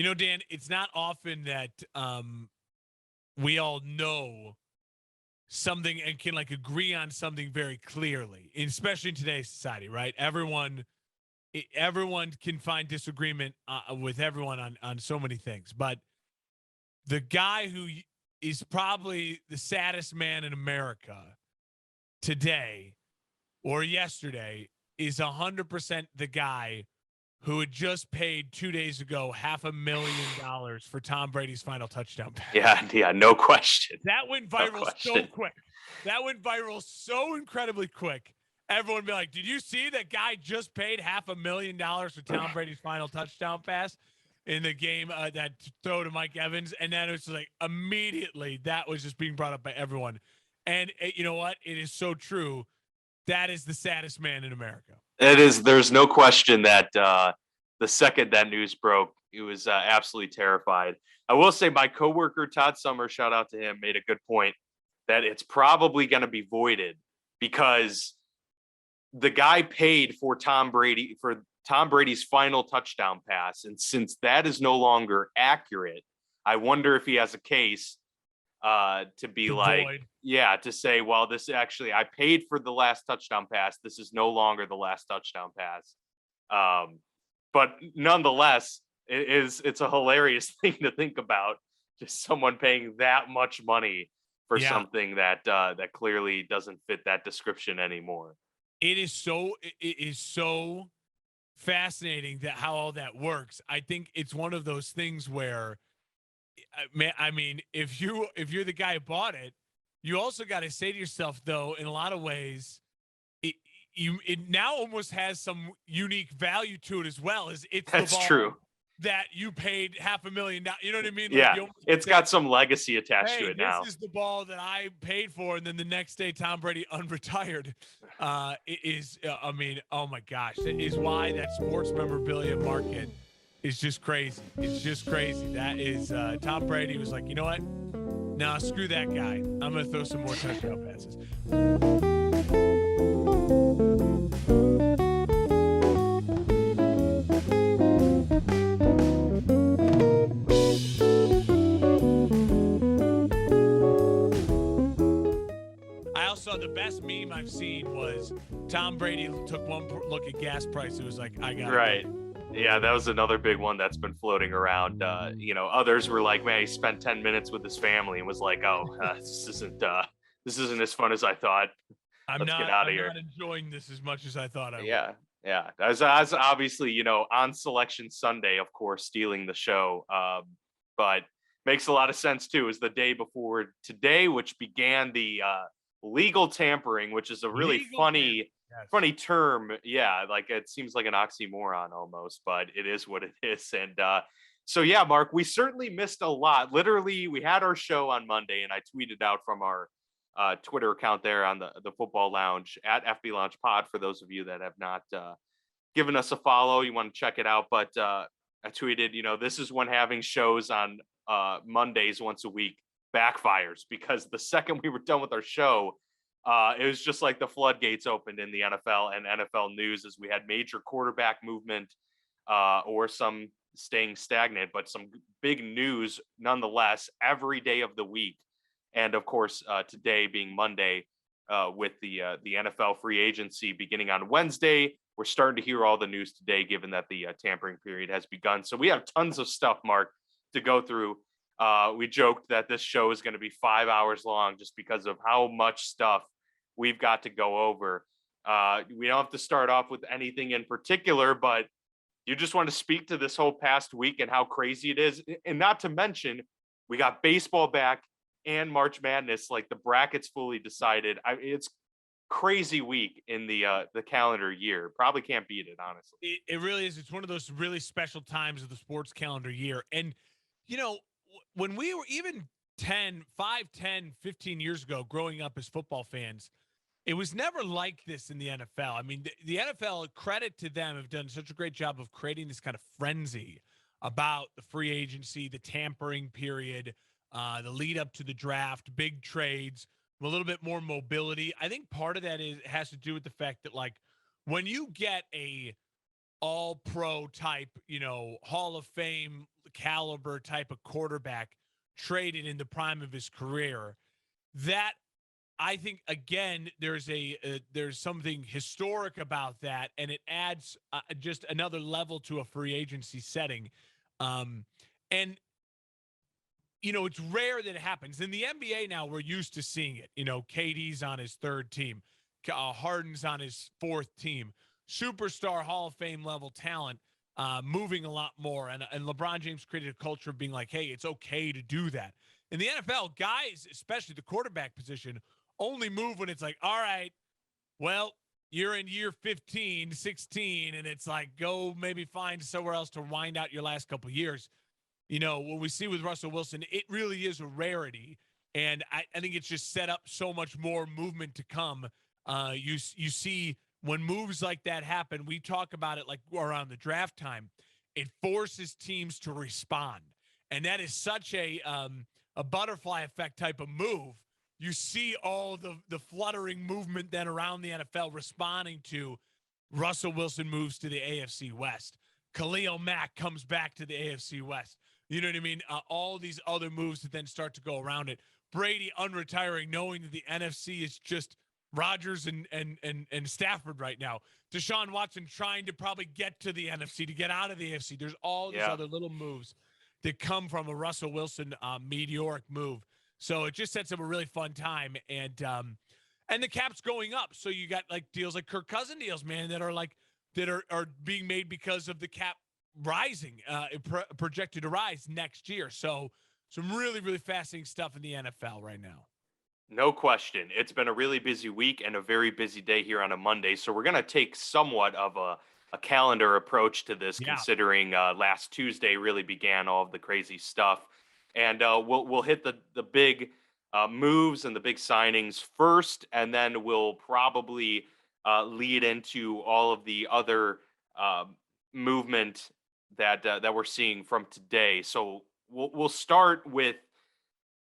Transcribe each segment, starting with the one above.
Dan, it's not often that we all know something and can agree on something very clearly, especially in today's society, right? Everyone can find disagreement with everyone on so many things, but the guy who is probably the saddest man in America today or yesterday is 100% the guy who had just paid 2 days ago $500,000 for Tom Brady's final touchdown pass. Yeah, no question. That went viral so quick. That went viral so incredibly quick. Everyone be like, did you see that guy just paid $500,000 for Tom Brady's final touchdown pass in the game, that throw to Mike Evans? And then it was like immediately that was just being brought up by everyone. And you know what? It is so true. That is the saddest man in America. It is. There's no question that the second that news broke, he was absolutely terrified. I will say my coworker, Todd Summer, shout out to him, made a good point that it's probably going to be voided because the guy paid for Tom Brady's final touchdown pass. And since that is no longer accurate, I wonder if he has a case to be to say, well, this actually, I paid for the last touchdown pass. This is no longer the last touchdown pass. But nonetheless, it's a hilarious thing to think about. Just someone paying that much money for something that clearly doesn't fit that description anymore. It is so fascinating that how all that works. I think it's one of those things where, I mean, if you're the guy who bought it, you also got to say to yourself, though, in a lot of ways, it now almost has some unique value to it as well. That's true. That you paid $500,000. You know what I mean? It's got some legacy attached to it now. This is the ball that I paid for, and then the next day Tom Brady unretired. I mean, oh my gosh, that is why that sports memorabilia market is just crazy. It's just crazy. That is Tom Brady was like, you know what? Nah, screw that guy. I'm gonna throw some more touchdown passes. The best meme I've seen was Tom Brady took one look at gas price. It was like, I got it. Yeah, that was another big one that's been floating around. Others were like, man, he spent 10 minutes with his family and was like, oh, this isn't as fun as I thought. Let's get out of here. I'm not enjoying this as much as I thought I would. Yeah. As obviously, on Selection Sunday, of course, stealing the show. But makes a lot of sense, too, is the day before today, which began the legal tampering, which is a really funny term. Yeah, like it seems like an oxymoron almost, but it is what it is. And so, yeah, Mark, we certainly missed a lot. Literally, we had our show on Monday, and I tweeted out from our Twitter account there on the Football Lounge at FB Lounge Pod for those of you that have not given us a follow. You want to check it out. But I tweeted, this is when having shows on Mondays once a week backfires, because the second we were done with our show, it was just like the floodgates opened in the NFL and NFL news as we had major quarterback movement or some staying stagnant, but some big news nonetheless every day of the week. And of course, today being Monday with the NFL free agency beginning on Wednesday, we're starting to hear all the news today, given that the tampering period has begun. So we have tons of stuff, Mark, to go through. We joked that this show is going to be 5 hours long just because of how much stuff we've got to go over. We don't have to start off with anything in particular, but you just want to speak to this whole past week and how crazy it is. And not to mention, we got baseball back and March Madness, like the brackets fully decided. It's crazy week in the calendar year. Probably can't beat it, honestly. It really is. It's one of those really special times of the sports calendar year. And, when we were even 10, 15 years ago, growing up as football fans, it was never like this in the NFL. I mean, the NFL, credit to them, have done such a great job of creating this kind of frenzy about the free agency, the tampering period, the lead up to the draft, big trades, a little bit more mobility. I think part of that has to do with the fact that, like, when you get a all-pro type, Hall of Fame caliber type of quarterback traded in the prime of his career. That, I think, again, there's something historic about that, and it adds just another level to a free agency setting. And it's rare that it happens. In the NBA now, we're used to seeing it. KD's on his third team, Harden's on his fourth team, superstar Hall of Fame level talent, moving a lot more. And LeBron James created a culture of being like, hey, it's okay to do that. In the NFL, guys, especially the quarterback position, only move when it's like, all right, well, you're in year 15, 16, and it's like, go maybe find somewhere else to wind out your last couple of years. What we see with Russell Wilson, it really is a rarity. And I think it's just set up so much more movement to come. You see when moves like that happen, we talk about it like around the draft time. It forces teams to respond. And that is such a butterfly effect type of move. You see all the fluttering movement then around the NFL responding to Russell Wilson moves to the AFC West. Khalil Mack comes back to the AFC West. You know what I mean? All these other moves that then start to go around it. Brady unretiring, knowing that the NFC is just Rodgers and Stafford right now. Deshaun Watson trying to probably get to the NFC, to get out of the AFC. There's all these other little moves that come from a Russell Wilson meteoric move. So it just sets up a really fun time. And the cap's going up. So you got like deals like Kirk Cousins deals, man, that are being made because of the cap rising, projected to rise next year. So some really, really fascinating stuff in the NFL right now. No question. It's been a really busy week and a very busy day here on a Monday. So we're going to take somewhat of a calendar approach to this, considering last Tuesday really began all of the crazy stuff. And we'll hit the big moves and the big signings first, and then we'll probably lead into all of the other movement that we're seeing from today. So we'll start with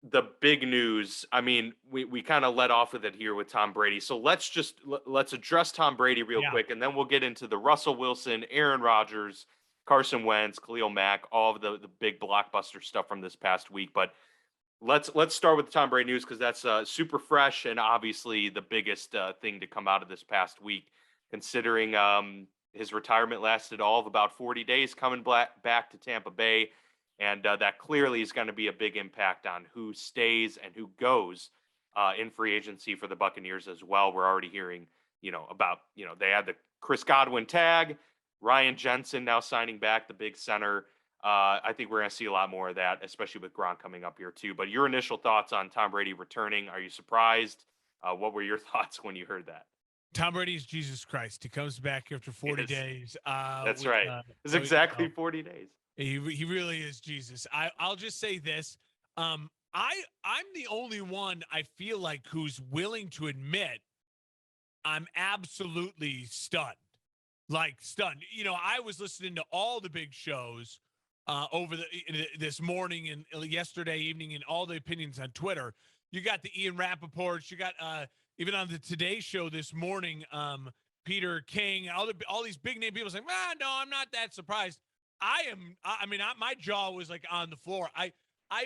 the big news. I mean, we kind of let off with it here with Tom Brady. So let's address Tom Brady real quick, and then we'll get into the Russell Wilson, Aaron Rodgers, Carson Wentz, Khalil Mack, all of the big blockbuster stuff from this past week. But let's start with the Tom Brady news, because that's super fresh and obviously the biggest thing to come out of this past week, considering his retirement lasted all of about 40 days coming back to Tampa Bay. And that clearly is going to be a big impact on who stays and who goes in free agency for the Buccaneers as well. We're already hearing, about, they had the Chris Godwin tag, Ryan Jensen now signing back, the big center. I think we're going to see a lot more of that, especially with Gronk coming up here too. But your initial thoughts on Tom Brady returning? Are you surprised? What were your thoughts when you heard that? Tom Brady is Jesus Christ. He comes back after 40 days. That's right. It's exactly 40 days. He really is Jesus. I'll just say this. I'm the only one I feel like who's willing to admit I'm absolutely stunned. Like stunned. I was listening to all the big shows over this morning and yesterday evening, and all the opinions on Twitter. You got the Ian Rappaports. You got even on the Today Show this morning, Peter King, all these big name people saying, no, I'm not that surprised. My jaw was like on the floor. I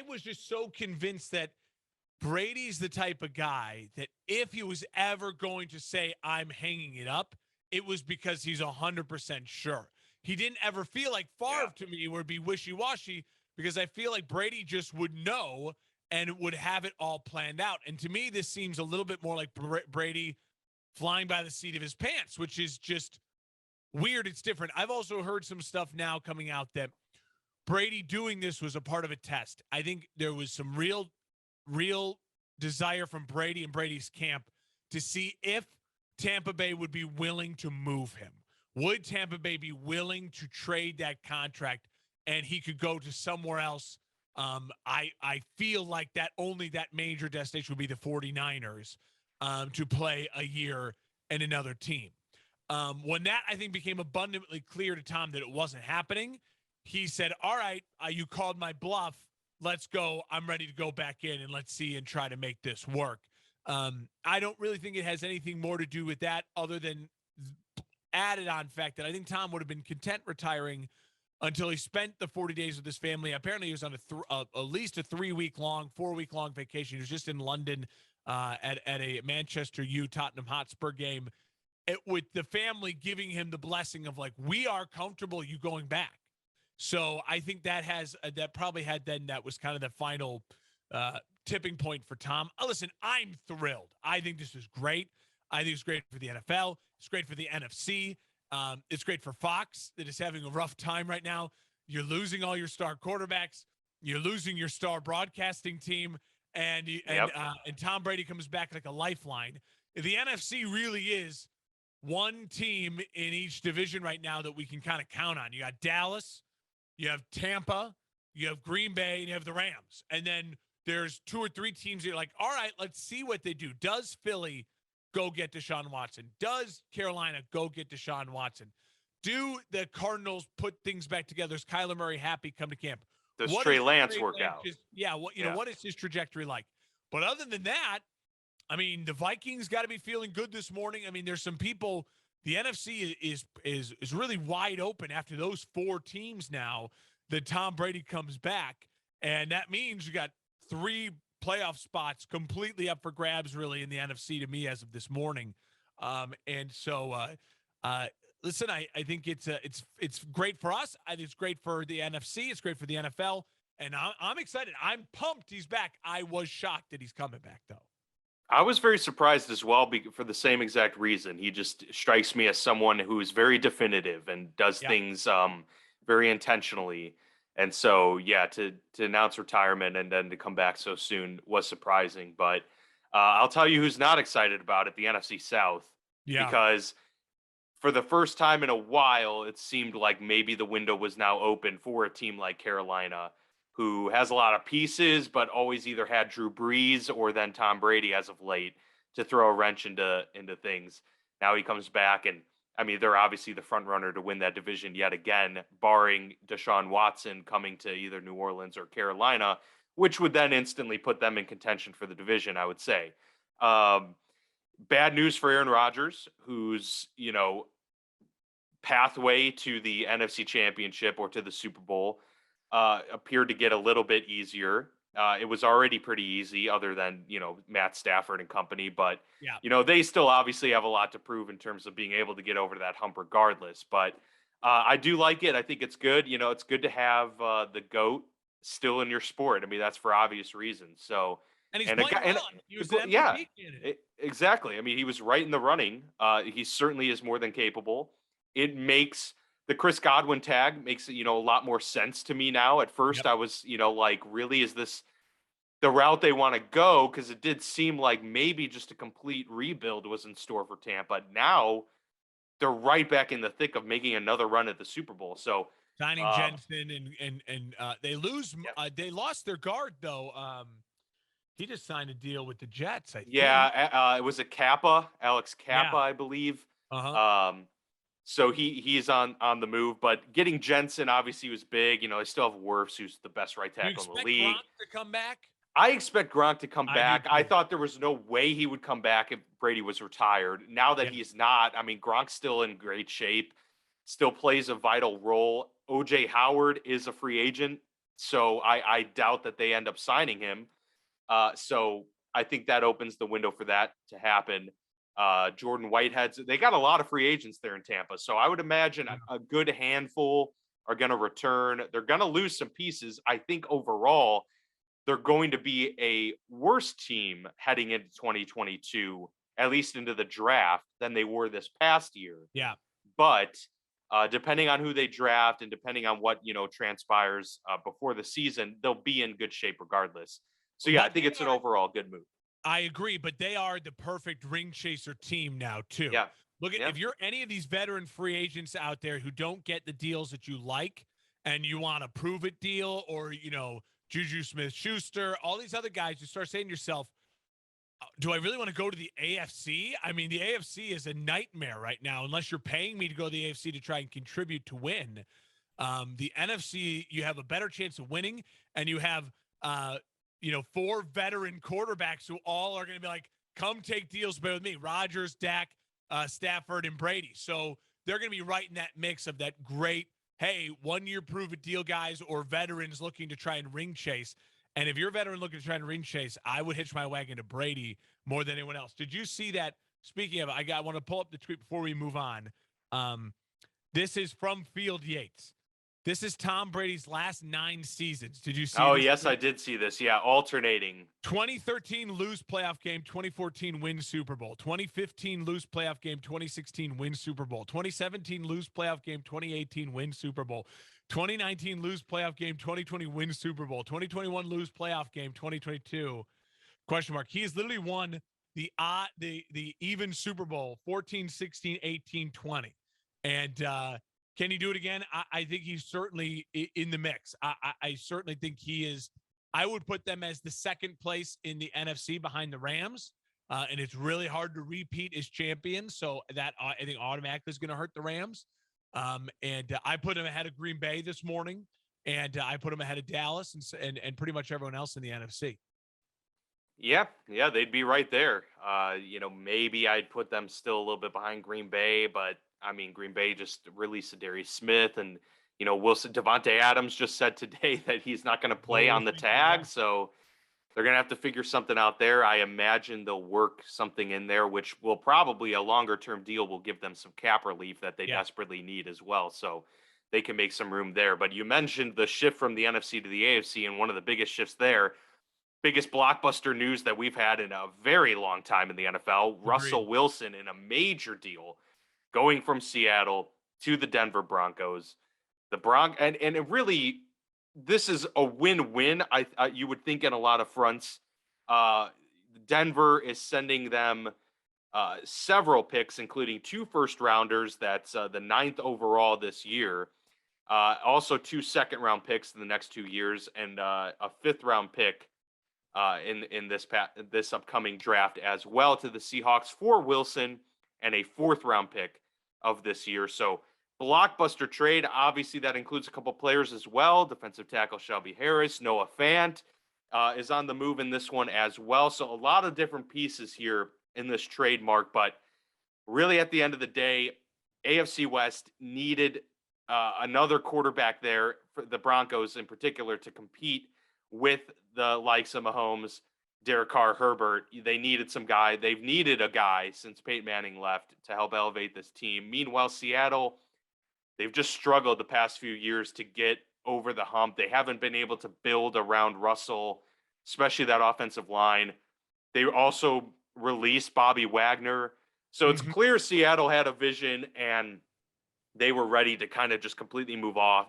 was just so convinced that Brady's the type of guy that if he was ever going to say I'm hanging it up, it was because he's 100% sure. He didn't ever feel like Favre to me would be wishy-washy, because I feel like Brady just would know and would have it all planned out. And to me, this seems a little bit more like Brady flying by the seat of his pants, which is just weird. It's different. I've also heard some stuff now coming out that Brady doing this was a part of a test. I think there was some real desire from Brady and Brady's camp to see if Tampa Bay would be willing to move him. Would Tampa Bay be willing to trade that contract and he could go to somewhere else? I feel like that major destination would be the 49ers to play a year in another team. When that, I think, became abundantly clear to Tom that it wasn't happening, he said, all right, you called my bluff. Let's go. I'm ready to go back in and let's see and try to make this work. I don't really think it has anything more to do with that other than added on fact that I think Tom would have been content retiring until he spent the 40 days with his family. Apparently, he was on at least a 4-week long vacation. He was just in London at a Manchester Tottenham Hotspur game. With the family giving him the blessing of like, we are comfortable you going back. So I think that was kind of the final tipping point for Tom. Listen, I'm thrilled. I think this is great. I think it's great for the NFL. It's great for the NFC. It's great for Fox that is having a rough time right now. You're losing all your star quarterbacks. You're losing your star broadcasting team, and Tom Brady comes back like a lifeline. The NFC really is one team in each division right now that we can kind of count on. You got Dallas, you have Tampa, you have Green Bay, and you have the Rams. And then there's 2 or 3 teams that you're like, all right, let's see what they do. Does Philly go get Deshaun Watson? Does Carolina go get Deshaun Watson? Do the Cardinals put things back together? Is Kyler Murray happy come to camp? Does Trey Lance work out? What is his trajectory like? But other than that, I mean, the Vikings got to be feeling good this morning. I mean, there's some people. The NFC is really wide open after those 4 teams now that Tom Brady comes back, and that means you got 3 playoff spots completely up for grabs, really, in the NFC to me as of this morning. Listen, I think it's great for us. I think it's great for the NFC. It's great for the NFL, and I'm excited. I'm pumped he's back. I was shocked that he's coming back, though. I was very surprised as well for the same exact reason. He just strikes me as someone who is very definitive and does things very intentionally. And so, yeah, to announce retirement and then to come back so soon was surprising. But I'll tell you who's not excited about it, the NFC South. Yeah. Because for the first time in a while, it seemed like maybe the window was now open for a team like Carolina, who has a lot of pieces, but always either had Drew Brees or then Tom Brady as of late to throw a wrench into things. Now he comes back, and I mean, they're obviously the front runner to win that division yet again, barring Deshaun Watson coming to either New Orleans or Carolina, which would then instantly put them in contention for the division, I would say. Bad news for Aaron Rodgers, whose, pathway to the NFC Championship or to the Super Bowl appeared to get a little bit easier. It was already pretty easy other than, Matt Stafford and company, but, they still obviously have a lot to prove in terms of being able to get over that hump regardless. But I do like it. I think it's good. It's good to have the GOAT still in your sport. I mean, that's for obvious reasons. So, and he's playing well. He was the MVP candidate. Exactly. I mean, he was right in the running. He certainly is more than capable. It makes the Chris Godwin tag makes it, a lot more sense to me now. At first, I was, like, really, is this the route they want to go? Because it did seem like maybe just a complete rebuild was in store for Tampa. Now they're right back in the thick of making another run at the Super Bowl. So signing Jensen and they lose. They lost their guard though. He just signed a deal with the Jets. I think. It was Alex Kappa, I believe. So he's on the move, but getting Jensen obviously was big. They still have Wirfs, who's the best right tackle in the league. Gronk to come back? I expect Gronk to come back. I thought there was no way he would come back if Brady was retired. Now that he's not, I mean, Gronk's still in great shape, still plays a vital role. O.J. Howard is a free agent, so I doubt that they end up signing him. So I think that opens the window for that to happen. Jordan Whitehead's, they got a lot of free agents there in Tampa. So I would imagine a good handful are going to return. They're going to lose some pieces. I think overall, they're going to be a worse team heading into 2022, at least into the draft, than they were this past year. Yeah. But depending on who they draft and depending on what, transpires before the season, they'll be in good shape regardless. So, I think it's an overall good move. I agree, but they are the perfect ring chaser team now, too. Yeah. Look, if you're any of these veteran free agents out there who don't get the deals that you like and you want a prove-it deal or, Juju Smith-Schuster, all these other guys, you start saying to yourself, do I really want to go to the AFC? I mean, the AFC is a nightmare right now unless you're paying me to go to the AFC to try and contribute to win. The NFC, you have a better chance of winning, and you have 4 veteran quarterbacks who all are going to be like, come take deals with me. Rodgers, Dak, Stafford, and Brady. So they're going to be right in that mix of that great hey, 1 year prove it deal guys or veterans looking to try and ring chase. And if you're a veteran looking to try and ring chase, I would hitch my wagon to Brady more than anyone else. Did you see that? Speaking of, I want to pull up the tweet before we move on. This is from Field Yates. This is Tom Brady's last 9 seasons. Did you see Oh, this yes, tweet? I did see this. Yeah, alternating. 2013 lose playoff game, 2014 win Super Bowl. 2015 lose playoff game, 2016 win Super Bowl. 2017 lose playoff game, 2018 win Super Bowl. 2019 lose playoff game, 2020 win Super Bowl. 2021 lose playoff game, 2022 question mark. He has literally won the even Super Bowl 14, 16, 18, 20. And can he do it again? I think he's certainly in the mix. I certainly think he is. I would put them as the second place in the NFC behind the Rams. And it's really hard to repeat as champions. So that I think automatically is going to hurt the Rams. And I put him ahead of Green Bay this morning. And I put him ahead of Dallas and pretty much everyone else in the NFC. Yeah, they'd be right there. Maybe I'd put them still a little bit behind Green Bay, but I mean, Green Bay just released Darius Smith, and Wilson Devontae Adams just said today that he's not going to play on the tag, so they're going to have to figure something out there. I imagine they'll work something in there, which will probably a longer term deal will give them some cap relief that they desperately need as well. So they can make some room there. But you mentioned the shift from the NFC to the AFC, and one of the biggest shifts there, biggest blockbuster news that we've had in a very long time in the NFL. Agreed. Russell Wilson in a major deal going from Seattle to the Denver Broncos. And it really, this is a win-win. You would think in a lot of fronts. Denver is sending them several picks, including 2 first-rounders. That's the 9th overall this year. Also 2 second-round picks in the next 2 years, and a 5th-round pick in this upcoming draft as well to the Seahawks for Wilson, and a 4th-round pick of this year. So blockbuster trade. Obviously, that includes a couple players as well. Defensive tackle Shelby Harris, Noah Fant is on the move in this one as well. So a lot of different pieces here in this trade, Mark. But really, at the end of the day, AFC West needed another quarterback there for the Broncos in particular to compete with the likes of Mahomes, Derek Carr, Herbert. They needed some guy. They've needed a guy since Peyton Manning left to help elevate this team. Meanwhile, Seattle, they've just struggled the past few years to get over the hump. They haven't been able to build around Russell, especially that offensive line. They also released Bobby Wagner. So it's clear Seattle had a vision, and they were ready to kind of just completely move off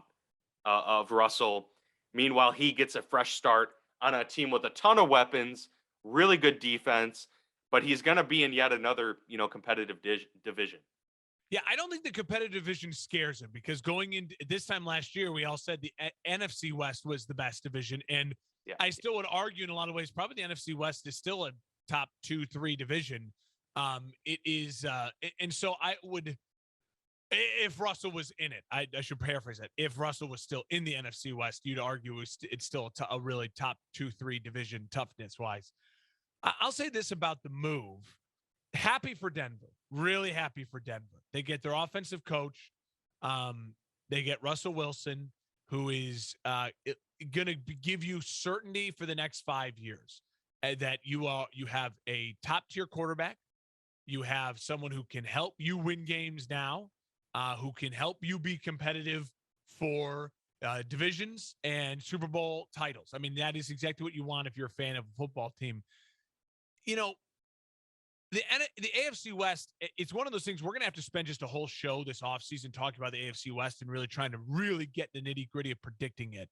of Russell. Meanwhile, he gets a fresh start on a team with a ton of weapons, really good defense, but he's going to be in yet another, competitive division. Yeah, I don't think the competitive division scares him, because going into this time last year, we all said the NFC West was the best division. And I still would argue in a lot of ways, probably the NFC West is still a top 2-3 division. It is. And so I would, if Russell was in it, I should paraphrase that. If Russell was still in the NFC West, you'd argue it's still a really top 2-3 division toughness wise. I'll say this about the move. Happy for Denver. Really happy for Denver. They get their offensive coach. They get Russell Wilson, who is going to give you certainty for the next 5 years that you have a top tier quarterback. You have someone who can help you win games now, who can help you be competitive for divisions and Super Bowl titles. I mean, that is exactly what you want if you're a fan of a football team. The AFC West, it's one of those things we're going to have to spend just a whole show this offseason talking about the AFC West and really trying to really get the nitty gritty of predicting it.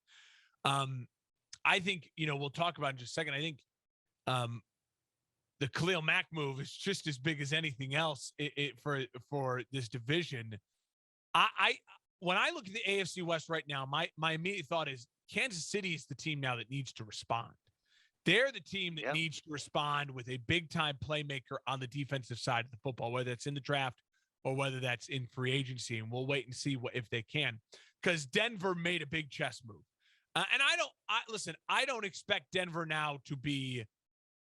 I think, we'll talk about it in just a second. I think the Khalil Mack move is just as big as anything else for this division. When I look at the AFC West right now, my immediate thought is Kansas City is the team now that needs to respond. They're the team that needs to respond with a big-time playmaker on the defensive side of the football, whether it's in the draft or whether that's in free agency. And we'll wait and see if they can, because Denver made a big chess move. And I don't expect Denver now to be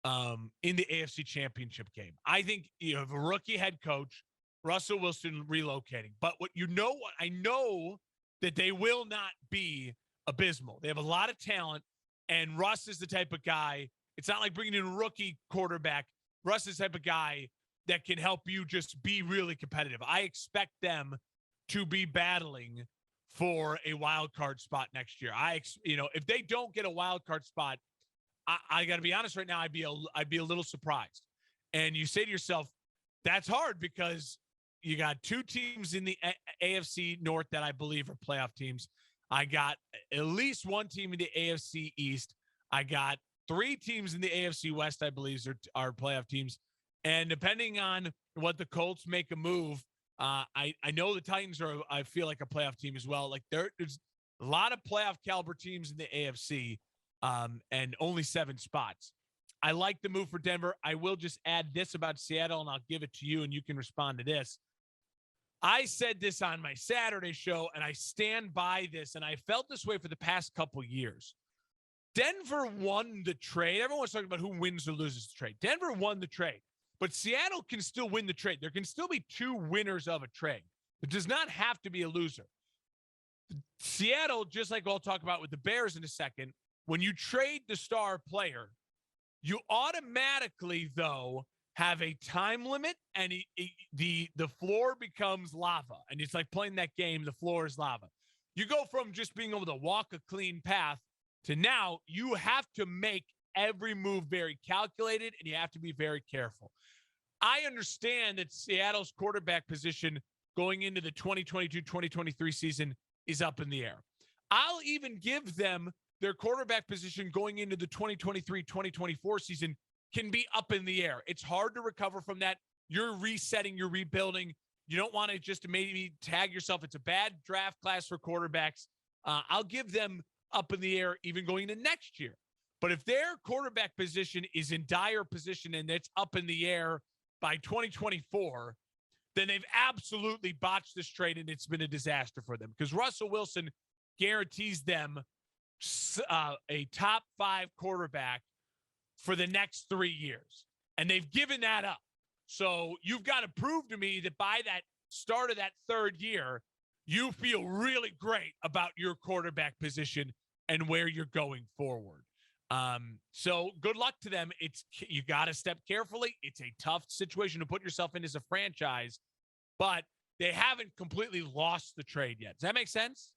in the AFC Championship game. I think you have a rookie head coach, Russell Wilson relocating. But what I know that they will not be abysmal. They have a lot of talent, and Russ is the type of guy. It's not like bringing in a rookie quarterback. Russ is the type of guy that can help you just be really competitive. I expect them to be battling for a wild card spot next year. If they don't get a wild card spot, I got to be honest right now, I'd be a little surprised. And you say to yourself, that's hard because you got two teams in the AFC North that I believe are playoff teams. I got at least one team in the AFC East. I got three teams in the AFC West, I believe, are playoff teams. And depending on what the Colts make a move, I know the Titans are, I feel like, a playoff team as well. Like there's a lot of playoff caliber teams in the AFC, and only 7 spots. I like the move for Denver. I will just add this about Seattle, and I'll give it to you, and you can respond to this. I said this on my Saturday show, and I stand by this, and I felt this way for the past couple years. Denver won the trade. Everyone's talking about who wins or loses the trade. Denver won the trade, but Seattle can still win the trade. There can still be 2 winners of a trade. It does not have to be a loser. Seattle, just like we'll talk about with the Bears in a second, when you trade the star player, you automatically, though, have a time limit, and the floor becomes lava. And it's like playing that game, the floor is lava. You go from just being able to walk a clean path to now you have to make every move very calculated, and you have to be very careful. I understand that Seattle's quarterback position going into the 2022-2023 season is up in the air. I'll even give them their quarterback position going into the 2023-2024 season can be up in the air. It's hard to recover from that. You're resetting, you're rebuilding. You don't want to just maybe tag yourself. It's a bad draft class for quarterbacks. I'll give them up in the air even going into next year. But if their quarterback position is in dire position and it's up in the air by 2024, then they've absolutely botched this trade, and it's been a disaster for them because Russell Wilson guarantees them a top 5 quarterback for the next 3 years. And they've given that up. So you've got to prove to me that by that start of that 3rd year, you feel really great about your quarterback position and where you're going forward. So good luck to them. You got to step carefully. It's a tough situation to put yourself in as a franchise, but they haven't completely lost the trade yet. Does that make sense?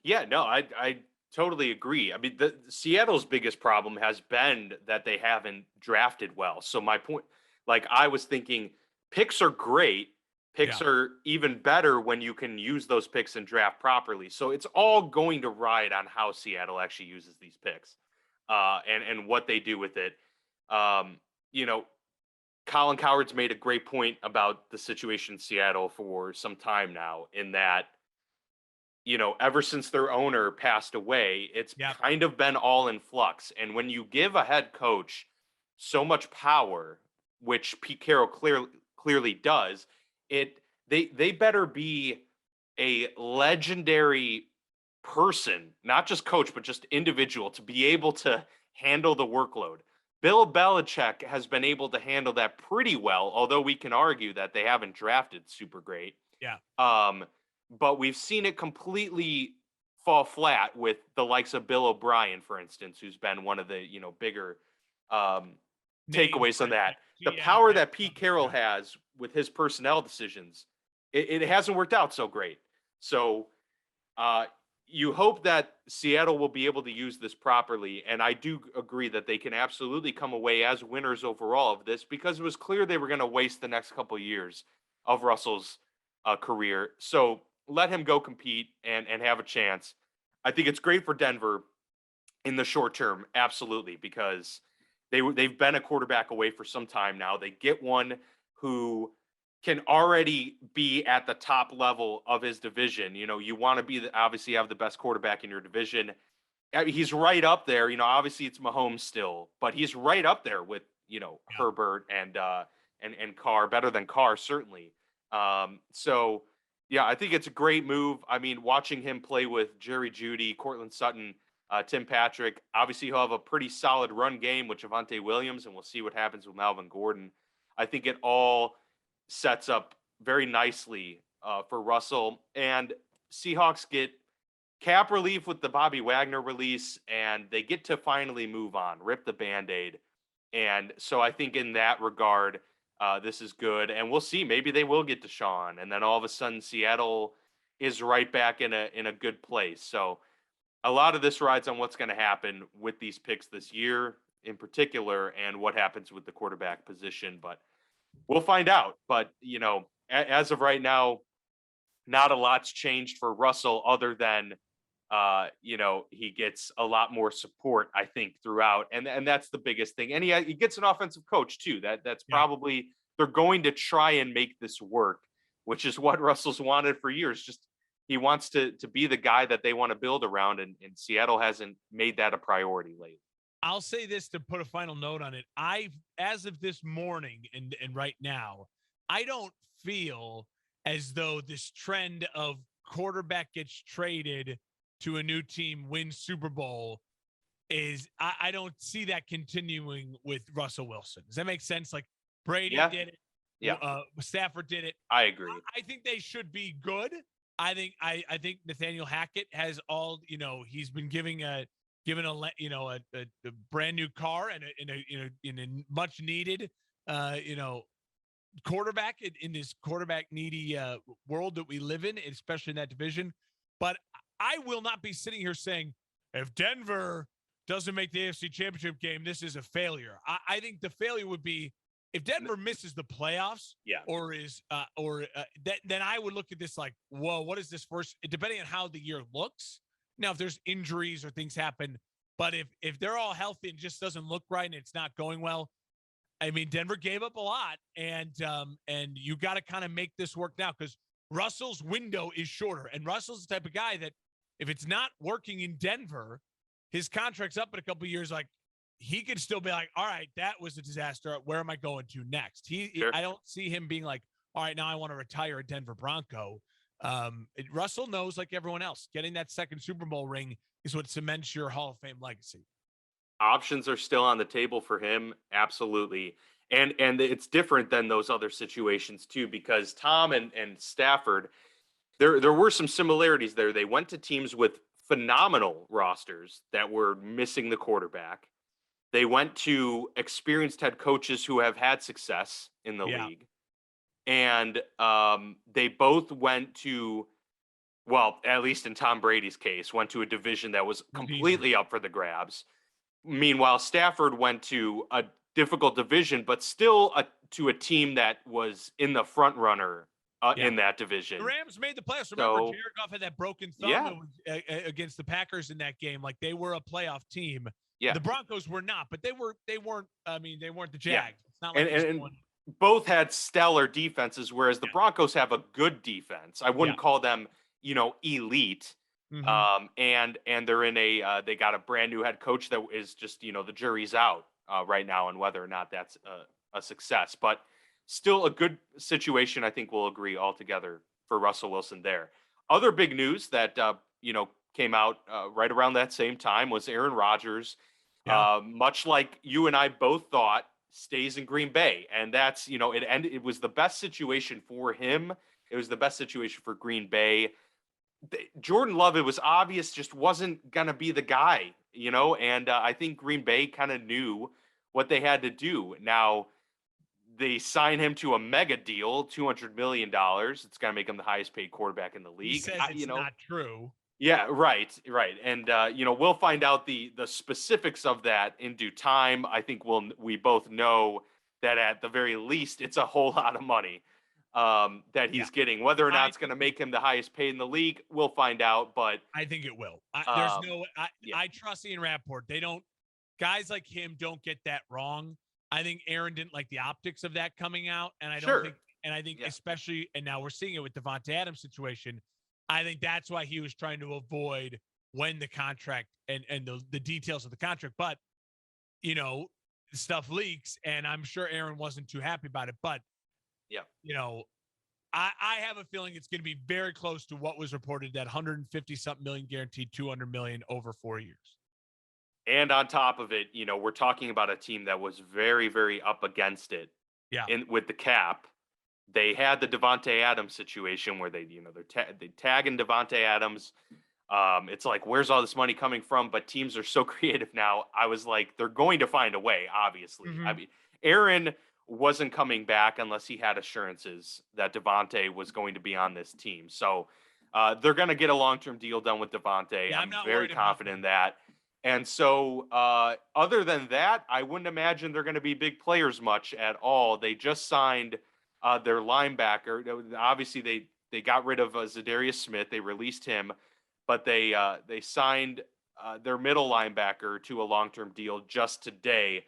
Yeah, no, I totally agree. I mean, the Seattle's biggest problem has been that they haven't drafted well. So my point, like I was thinking, picks are great. Picks are even better when you can use those picks and draft properly. So it's all going to ride on how Seattle actually uses these picks, and what they do with it. You know, Colin Cowherd's made a great point about the situation in Seattle for some time now, in that, ever since their owner passed away, it's kind of been all in flux. And when you give a head coach so much power, which Pete Carroll clearly does, they better be a legendary person, not just coach, but just individual, to be able to handle the workload. Bill Belichick has been able to handle that pretty well, although we can argue that they haven't drafted super great. Yeah. But we've seen it completely fall flat with the likes of Bill O'Brien, for instance, who's been one of the, bigger takeaways on that. The power that Pete Carroll has with his personnel decisions, it hasn't worked out so great. So you hope that Seattle will be able to use this properly. And I do agree that they can absolutely come away as winners overall of this, because it was clear they were going to waste the next couple of years of Russell's career. So let him go compete and have a chance. I think it's great for Denver in the short term, absolutely, because they've been a quarterback away for some time now. They get one who can already be at the top level of his division. You want to be obviously have the best quarterback in your division. He's right up there. Obviously it's Mahomes still, but he's right up there with Herbert and Carr, better than Carr certainly. So yeah, I think it's a great move. I mean, watching him play with Jerry Jeudy, Cortland Sutton, Tim Patrick, obviously he'll have a pretty solid run game with Javonte Williams, and we'll see what happens with Melvin Gordon. I think it all sets up very nicely for Russell, and Seahawks get cap relief with the Bobby Wagner release, and they get to finally move on, rip the Band-Aid. And so I think in that regard, this is good. And we'll see. Maybe they will get Deshaun, and then all of a sudden Seattle is right back in a good place. So a lot of this rides on what's going to happen with these picks this year in particular, and what happens with the quarterback position. But we'll find out. But as of right now, not a lot's changed for Russell other than he gets a lot more support, I think, throughout, and that's the biggest thing. And he gets an offensive coach too. That's probably, they're going to try and make this work, which is what Russell's wanted for years. Just he wants to be the guy that they want to build around, and Seattle hasn't made that a priority lately. I'll say this to put a final note on it. As of this morning and right now, I don't feel as though this trend of quarterback gets traded to a new team, wins Super Bowl I don't see that continuing with Russell Wilson. Does that make sense? Like Brady did it. Yeah. Stafford did it. I agree. I think they should be good. I think Nathaniel Hackett has all, he's been given a brand new car and a much needed, quarterback in this quarterback needy world that we live in, especially in that division. But I will not be sitting here saying, if Denver doesn't make the AFC Championship game, this is a failure. I think the failure would be if Denver misses the playoffs, then I would look at this like, whoa, what is this first? Depending on how the year looks. Now, if there's injuries or things happen, but if they're all healthy and just doesn't look right and it's not going well, I mean, Denver gave up a lot, and you got to kind of make this work now because Russell's window is shorter, and Russell's the type of guy that if it's not working in Denver, his contract's up in a couple of years. Like he could still be like, all right, that was a disaster. Where am I going to next? I don't see him being like, all right, now I want to retire a Denver Bronco. Russell knows, like everyone else, getting that second Super Bowl ring is what cements your Hall of Fame legacy. Options are still on the table for him, absolutely. And it's different than those other situations too, because Tom and Stafford, there were some similarities there. They went to teams with phenomenal rosters that were missing the quarterback. They went to experienced head coaches who have had success in the league. And they both went to, well, at least in Tom Brady's case, went to a division that was completely up for the grabs. Meanwhile, Stafford went to a difficult division, but still to a team that was in the front runner in that division. The Rams made the playoffs. Remember, Jared Goff had that broken thumb against the Packers in that game. Like they were a playoff team. Yeah. The Broncos were not, but they weren't. I mean, they weren't the Jags. It's not like and both had stellar defenses, whereas the Broncos have a good defense. I wouldn't call them, elite. Mm-hmm. And they're in they got a brand new head coach that is just, the jury's out right now on whether or not that's a success, but still a good situation. I think we'll agree altogether for Russell Wilson there. Other big news that, came out right around that same time was Aaron Rodgers, much like you and I both thought, stays in Green Bay. And that's, it was the best situation for him. It was the best situation for Green Bay. Jordan Love, it was obvious, just wasn't going to be the guy, and I think Green Bay kind of knew what they had to do. Now, they sign him to a mega deal, $200 million. It's going to make him the highest paid quarterback in the league. He says it's not true. Yeah, right. And, we'll find out the specifics of that in due time. I think we both know that at the very least, it's a whole lot of money that he's getting. Whether or not it's going to make him the highest paid in the league, we'll find out. But I think it will. I trust Ian Rappaport. Guys like him don't get that wrong. I think Aaron didn't like the optics of that coming out. And I think especially, and now we're seeing it with the Devontae Adams situation. I think that's why he was trying to avoid when the contract and the details of the contract, but stuff leaks, and I'm sure Aaron wasn't too happy about it, but I have a feeling it's going to be very close to what was reported, that 150 something million guaranteed, 200 million over 4 years. And on top of it, we're talking about a team that was very, very up against it. Yeah. With the cap, they had the Devontae Adams situation where they tagging Devontae Adams. It's like, where's all this money coming from? But teams are so creative now. I was like, they're going to find a way, obviously. I Mhm. mean, Aaron wasn't coming back unless he had assurances that Devontae was going to be on this team. So they're going to get a long-term deal done with Devontae. Yeah, I'm I'm not very worried about confident in him. that. And so, other than that, I wouldn't imagine they're going to be big players much at all. They just signed their linebacker. Obviously, they got rid of Zadarius Smith. They released him, but they signed their middle linebacker to a long-term deal just today.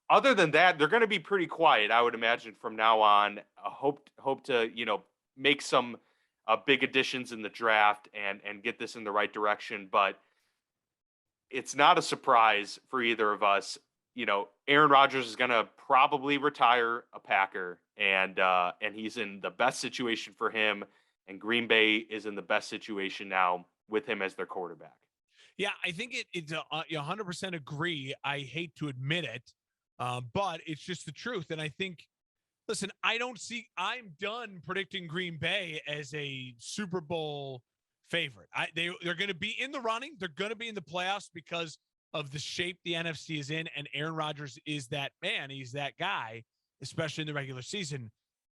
Other than that, they're going to be pretty quiet, I would imagine, from now on. Hope to make some big additions in the draft and get this in the right direction. But it's not a surprise for either of us. Aaron Rodgers is going to probably retire a Packer, and he's in the best situation for him. And Green Bay is in the best situation now with him as their quarterback. Yeah, I think it's 100% agree. I hate to admit it, but it's just the truth. And I think, listen, I'm done predicting Green Bay as a Super Bowl favorite. They're going to be in the running. They're going to be in the playoffs because of the shape the NFC is in, and Aaron Rodgers is that man. He's that guy, especially in the regular season.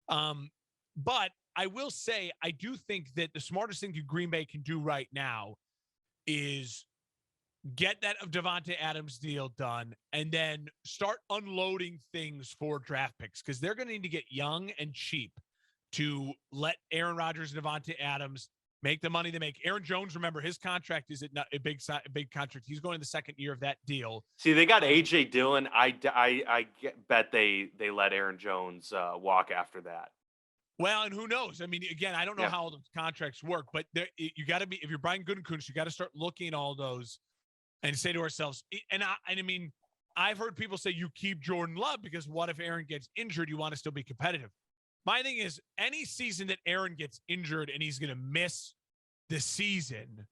But I will say, I do think that the smartest thing Green Bay can do right now is get that of Devontae Adams deal done, and then start unloading things for draft picks, because they're going to need to get young and cheap to let Aaron Rodgers and Devontae Adams make the money they make. Aaron Jones, remember, his contract is a big contract. He's going to the second year of that deal. See, they got AJ Dillon. Bet they let Aaron Jones walk after that. Well, and who knows? I mean, again, I don't know Yeah. how those contracts work, but you got to be, if you're Brian Gutekunst, you got to start looking at all those and say to ourselves, and I mean, I've heard people say you keep Jordan Love because what if Aaron gets injured? You want to still be competitive. My thing is, any season that Aaron gets injured and he's going to miss the season,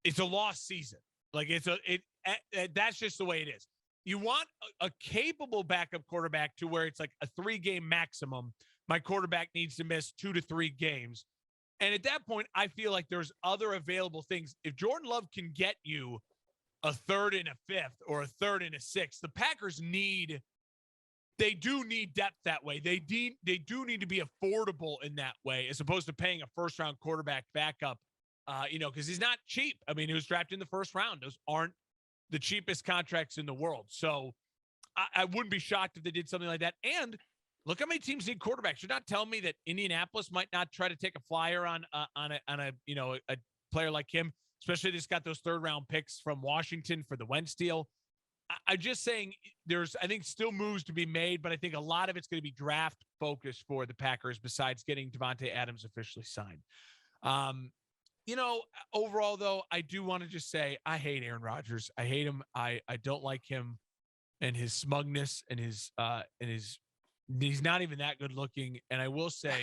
it's a lost season. Like that's just the way it is. You want a capable backup quarterback to where it's like a 3-game maximum. My quarterback needs to miss 2 to 3 games. And at that point, I feel like there's other available things. If Jordan Love can get you a 3rd and a 5th or a 3rd and a 6th, the Packers they do need depth that way. They do need to be affordable in that way, as opposed to paying a first-round quarterback backup, because he's not cheap. I mean, he was drafted in the first round. Those aren't the cheapest contracts in the world. So I wouldn't be shocked if they did something like that. And look how many teams need quarterbacks. You're not telling me that Indianapolis might not try to take a flyer on a player like him, especially just got those 3rd-round picks from Washington for the Wentz deal. I'm just saying I think, still moves to be made, but I think a lot of it's going to be draft focused for the Packers besides getting Devontae Adams officially signed. Overall, though, I do want to just say I hate Aaron Rodgers. I hate him. I don't like him and his smugness and his he's not even that good looking. And I will say,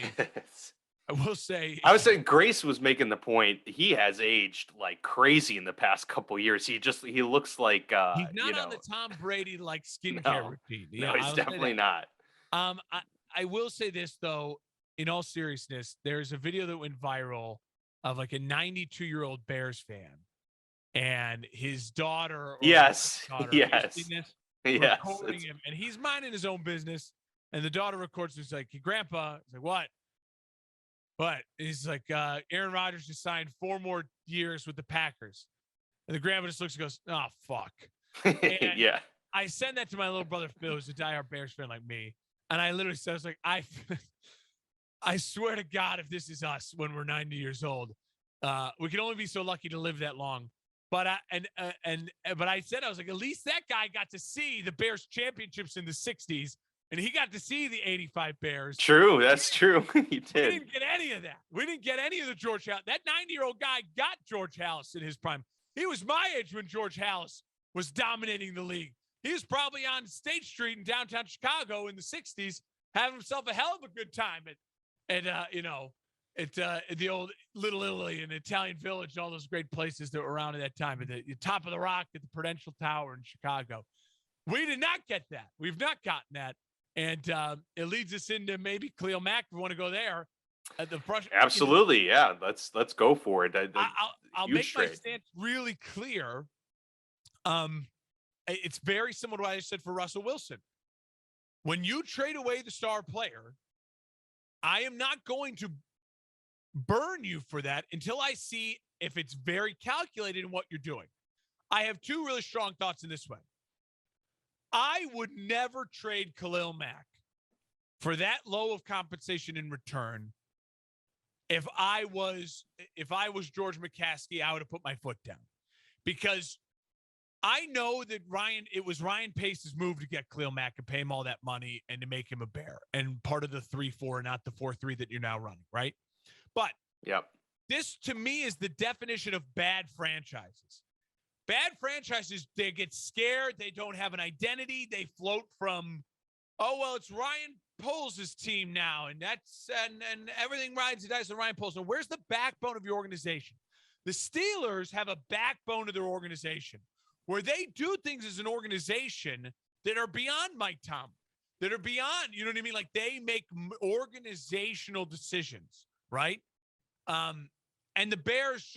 I was saying Grace was making the point. He has aged like crazy in the past couple years. He looks like he's not on the Tom Brady like skincare no, routine. no, he's definitely not. I will say this though, in all seriousness, there's a video that went viral of like a 92-year-old Bears fan and his daughter. Yes, yes, recording him, and he's minding his own business, and the daughter records. He's like, "Hey, Grandpa," he's like, "What?" But he's like, Aaron Rodgers just signed 4 more years with the Packers. And the grandpa just looks and goes, "Oh, fuck." And yeah. I sent that to my little brother Phil, who's a diehard Bears fan like me. And I literally said, I was like, I swear to God, if this is us when we're 90 years old, we can only be so lucky to live that long. But I said, I was like, at least that guy got to see the Bears championships in the 60s. And he got to see the 85 Bears. True. That's true. He did. We didn't get any of that. We didn't get any of the George Halas. That 90-year-old guy got George Halas in his prime. He was my age when George Halas was dominating the league. He was probably on State Street in downtown Chicago in the 60s, having himself a hell of a good time at the old Little Italy and Italian Village, all those great places that were around at that time, at the top of the rock at the Prudential Tower in Chicago. We did not get that. We've not gotten that. And it leads us into maybe Khalil Mack. We want to go there. The frustration. Absolutely, yeah. Let's go for it. I'll Huge make my trade. stance really clear. It's very similar to what I said for Russell Wilson. When you trade away the star player, I am not going to burn you for that until I see if it's very calculated in what you're doing. I have two really strong thoughts in this way. I would never trade Khalil Mack for that low of compensation in return. If I was George McCaskey, I would have put my foot down, because I know that it was Ryan Pace's move to get Khalil Mack and pay him all that money and to make him a Bear and part of the 3-4, not the 4-3 that you're now running, right? But Yep. this to me is the definition of bad franchises. Bad franchises, they get scared. They don't have an identity. They float from, oh, well, it's Ryan Poles' team now. And and everything rides and dies on Ryan Poles. So where's the backbone of your organization? The Steelers have a backbone of their organization where they do things as an organization that are beyond Mike Tomlin, that are beyond, you know what I mean? Like they make organizational decisions, right? And the Bears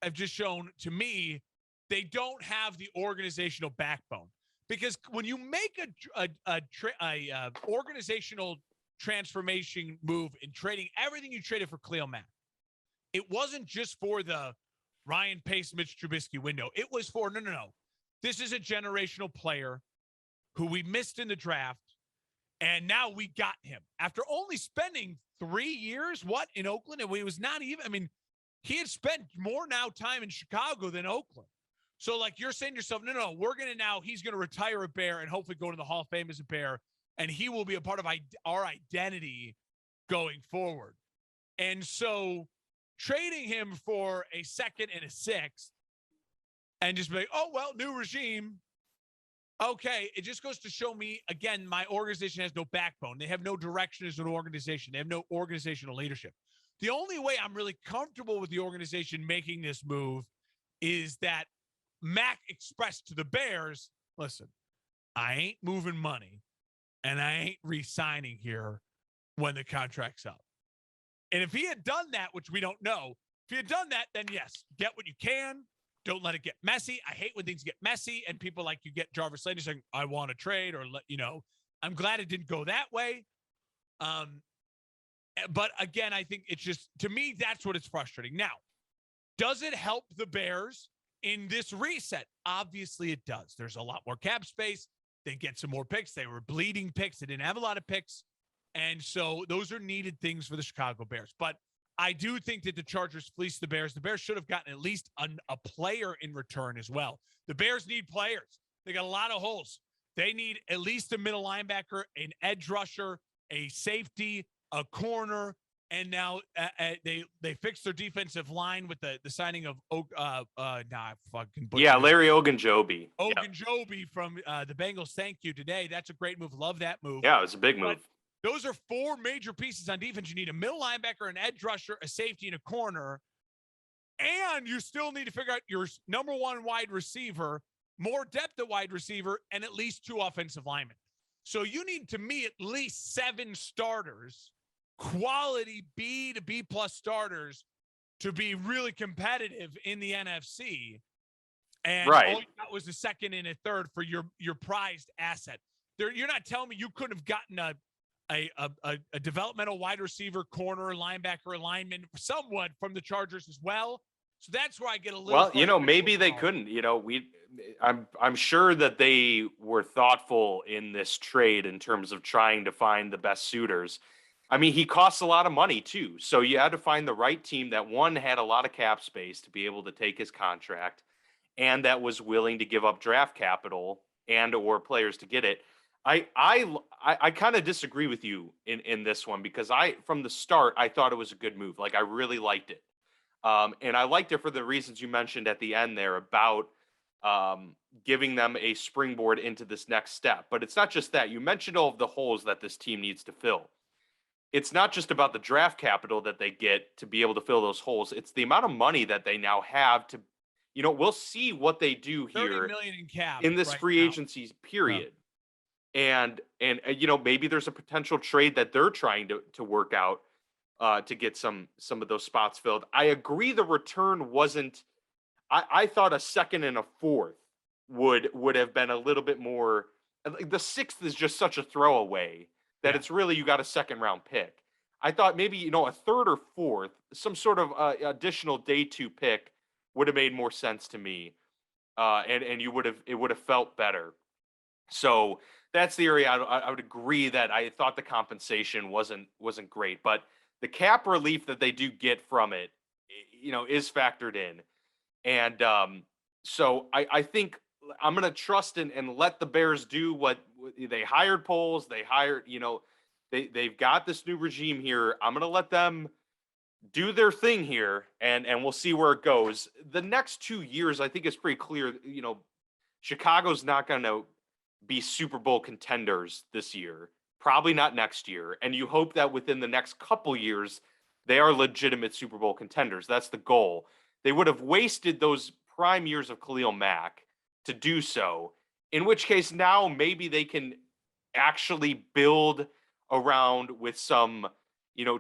have just shown to me they don't have the organizational backbone, because when you make a organizational transformation move in trading everything you traded for Khalil Mack, it wasn't just for the Ryan Pace, Mitch Trubisky window. It was for, no. This is a generational player who we missed in the draft, and now we got him. After only spending 3 years, in Oakland? And it was not even, he had spent more time in Chicago than Oakland. So, like, you're saying to yourself, no, he's going to retire a Bear and hopefully go to the Hall of Fame as a Bear, and he will be a part of our identity going forward. And so trading him for a second and a sixth and just be like, oh, well, new regime. Okay, it just goes to show me, again, my organization has no backbone. They have no direction as an organization. They have no organizational leadership. The only way I'm really comfortable with the organization making this move is that Mac expressed to the Bears, listen, I ain't moving money and I ain't re-signing here when the contract's up. And if he had done that, which we don't know, if he had done that, then yes, get what you can. Don't let it get messy. I hate when things get messy and people like you get Jarvis Landry saying, I want to trade, or I'm glad it didn't go that way. But again, I think it's just, to me, that's what it's frustrating. Now, does it help the Bears in this reset? Obviously it does. There's a lot more cap space. They get some more picks. They were bleeding picks. They didn't have a lot of picks. And so those are needed things for the Chicago Bears. But I do think that the Chargers fleeced the Bears. The Bears should have gotten at least a player in return as well. The Bears need players. They got a lot of holes. They need at least a middle linebacker, an edge rusher, a safety, a corner, and now they fixed their defensive line with the signing of Larry Ogunjobi. Ogunjobi from the Bengals. Thank you today. That's a great move. Love that move. Yeah, it was a big move. Those are four major pieces on defense. You need a middle linebacker, an edge rusher, a safety, and a corner. And you still need to figure out your number one wide receiver, more depth at wide receiver, and at least 2 offensive linemen. So you need, to me, at least 7 starters, quality B to B plus starters, to be really competitive in the NFC. And all you got was a second and a third for your prized asset. You're not telling me you couldn't have gotten a developmental wide receiver, corner, linebacker, lineman, somewhat from the Chargers as well. So that's where I get a little. Well, maybe they couldn't. I'm sure that they were thoughtful in this trade in terms of trying to find the best suitors. I mean, he costs a lot of money too, so you had to find the right team that, one, had a lot of cap space to be able to take his contract, and that was willing to give up draft capital and or players to get it. I kind of disagree with you in this one, because from the start, I thought it was a good move. Like, I really liked it. And I liked it for the reasons you mentioned at the end there about giving them a springboard into this next step. But it's not just that. You mentioned all of the holes that this team needs to fill. It's not just about the draft capital that they get to be able to fill those holes. It's the amount of money that they now have to, we'll see what they do here $30 million in cap in this free agency period. And maybe there's a potential trade that they're trying to work out to get some of those spots filled. I agree the return wasn't. I thought a second and a fourth would have been a little bit more. Like, the sixth is just such a throwaway that Yeah. it's really you got a second round pick. I thought maybe a third or fourth, some sort of additional day two pick would have made more sense to me, and it would have felt better. So that's the area I would agree that I thought the compensation wasn't great, but the cap relief that they do get from it, is factored in. And so I think I'm going to trust and let the Bears do what they hired polls. They hired, they've got this new regime here. I'm going to let them do their thing here, and we'll see where it goes. The next 2 years, I think, is pretty clear. Chicago's not going to be Super Bowl contenders this year, probably not next year. And you hope that within the next couple years, they are legitimate Super Bowl contenders. That's the goal. They would have wasted those prime years of Khalil Mack to do so, in which case now maybe they can actually build around with some,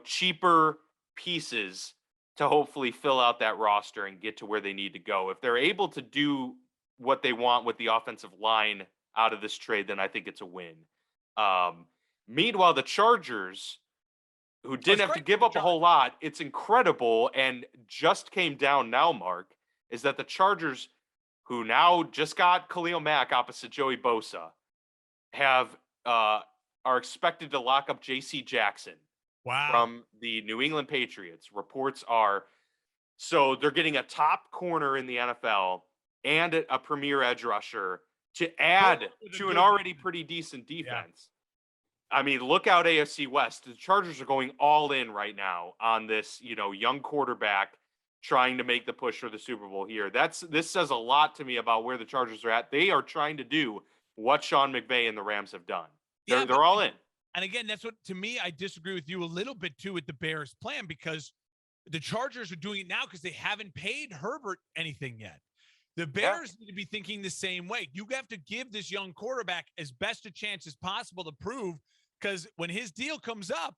cheaper pieces to hopefully fill out that roster and get to where they need to go. If they're able to do what they want with the offensive line out of this trade, then I think it's a win. Meanwhile, the Chargers, who didn't have to give up a whole lot, it's incredible, and just came down now, Mark, is that the Chargers, who now just got Khalil Mack opposite Joey Bosa, are expected to lock up J.C. Jackson from the New England Patriots. Reports are so they're getting a top corner in the NFL and a premier edge rusher to add to an already pretty decent defense. I mean, look out AFC West. The Chargers are going all in right now on this, young quarterback trying to make the push for the Super Bowl here. This says a lot to me about where the Chargers are at. They are trying to do what Sean McVay and the Rams have done. They're all in. And again, that's what, to me, I disagree with you a little bit too with the Bears plan, because the Chargers are doing it now because they haven't paid Herbert anything yet. The Bears need to be thinking the same way. You have to give this young quarterback as best a chance as possible to prove, because when his deal comes up,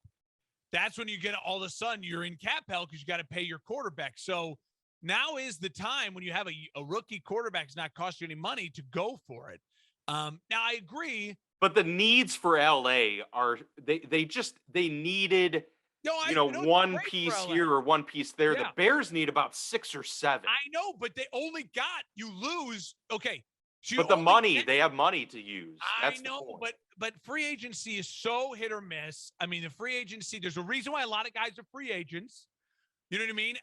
that's when you get all of a sudden you're in cap hell because you got to pay your quarterback. So now is the time when you have a rookie quarterback that's not cost you any money to go for it. Now I agree. But the needs for LA are they needed one piece here or one piece there. Yeah. The Bears need about 6 or 7. I know, but they only got you lose. Okay. So but the money, they have money to use. That's I know, but free agency is so hit or miss. I mean, the free agency, there's a reason why a lot of guys are free agents. You know what I mean?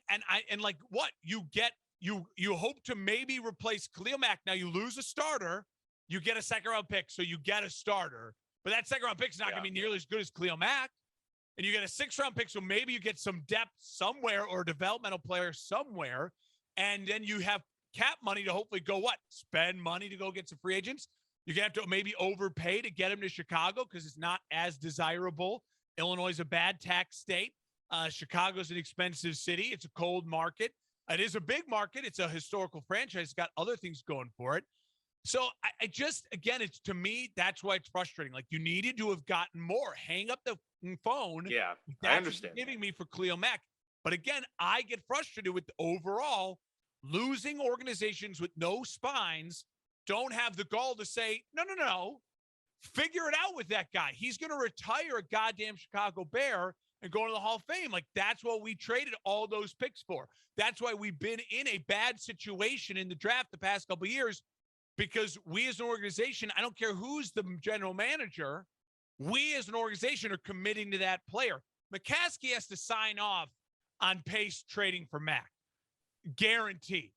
And like what you get, you hope to maybe replace Khalil Mack. Now you lose a starter. You get a second round pick, so you get a starter. But that second round pick is not going to be nearly as good as Khalil Mack. And you get a 6th round pick, so maybe you get some depth somewhere or a developmental player somewhere. And then you have cap money to hopefully go spend money to go get some free agents. You're going to have to maybe overpay to get him to Chicago because it's not as desirable. Illinois is a bad tax state. Chicago's an expensive city. It's a cold market. It is a big market. It's a historical franchise. It's got other things going for it. So I just, again, it's, to me, that's why it's frustrating. Like, you needed to have gotten more. Hang up the phone. Yeah, that's I understand. What you're giving me for Khalil Mack. But again, I get frustrated with overall losing organizations with no spines don't have the gall to say, no. Figure it out with that guy. He's going to retire a goddamn Chicago Bear and go into the Hall of Fame. Like, that's what we traded all those picks for. That's why we've been in a bad situation in the draft the past couple of years. Because we as an organization, I don't care who's the general manager, we as an organization are committing to that player. McCaskey has to sign off on Pace trading for Mack. Guaranteed.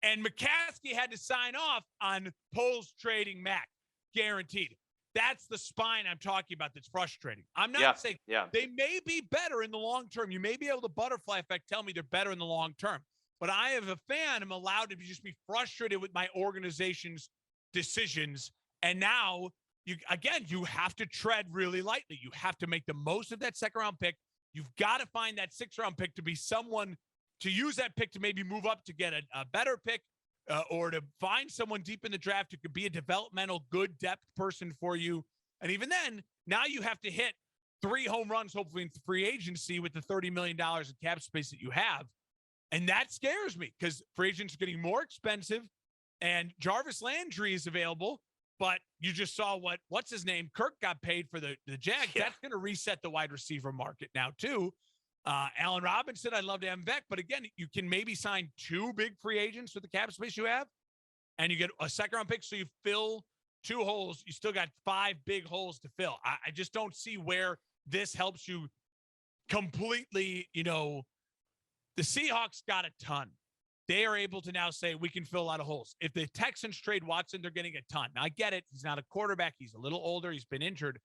And McCaskey had to sign off on Poles trading Mack. Guaranteed. That's the spine I'm talking about that's frustrating. I'm not saying they may be better in the long term. You may be able to butterfly effect tell me they're better in the long term. But I, as a fan, am allowed to just be frustrated with my organization's decisions. And now, you have to tread really lightly. You have to make the most of that second-round pick. You've got to find that 6th-round pick to be someone to use that pick to maybe move up to get a better pick or to find someone deep in the draft who could be a developmental, good depth person for you. And even then, now you have to hit 3 home runs, hopefully in free agency with the $30 million in cap space that you have. And that scares me because free agents are getting more expensive and Jarvis Landry is available. But you just saw what's his name? Kirk got paid for the Jags. Yeah. That's going to reset the wide receiver market now, too. Allen Robinson, I'd love to have him back. But again, you can maybe sign 2 big free agents with the cap space you have, and you get a second-round pick, so you fill 2 holes. You still got 5 big holes to fill. I just don't see where this helps you completely. The Seahawks got a ton. They are able to now say we can fill a lot of holes. If the Texans trade Watson, they're getting a ton. Now, I get it. He's not a quarterback. He's a little older. He's been injured.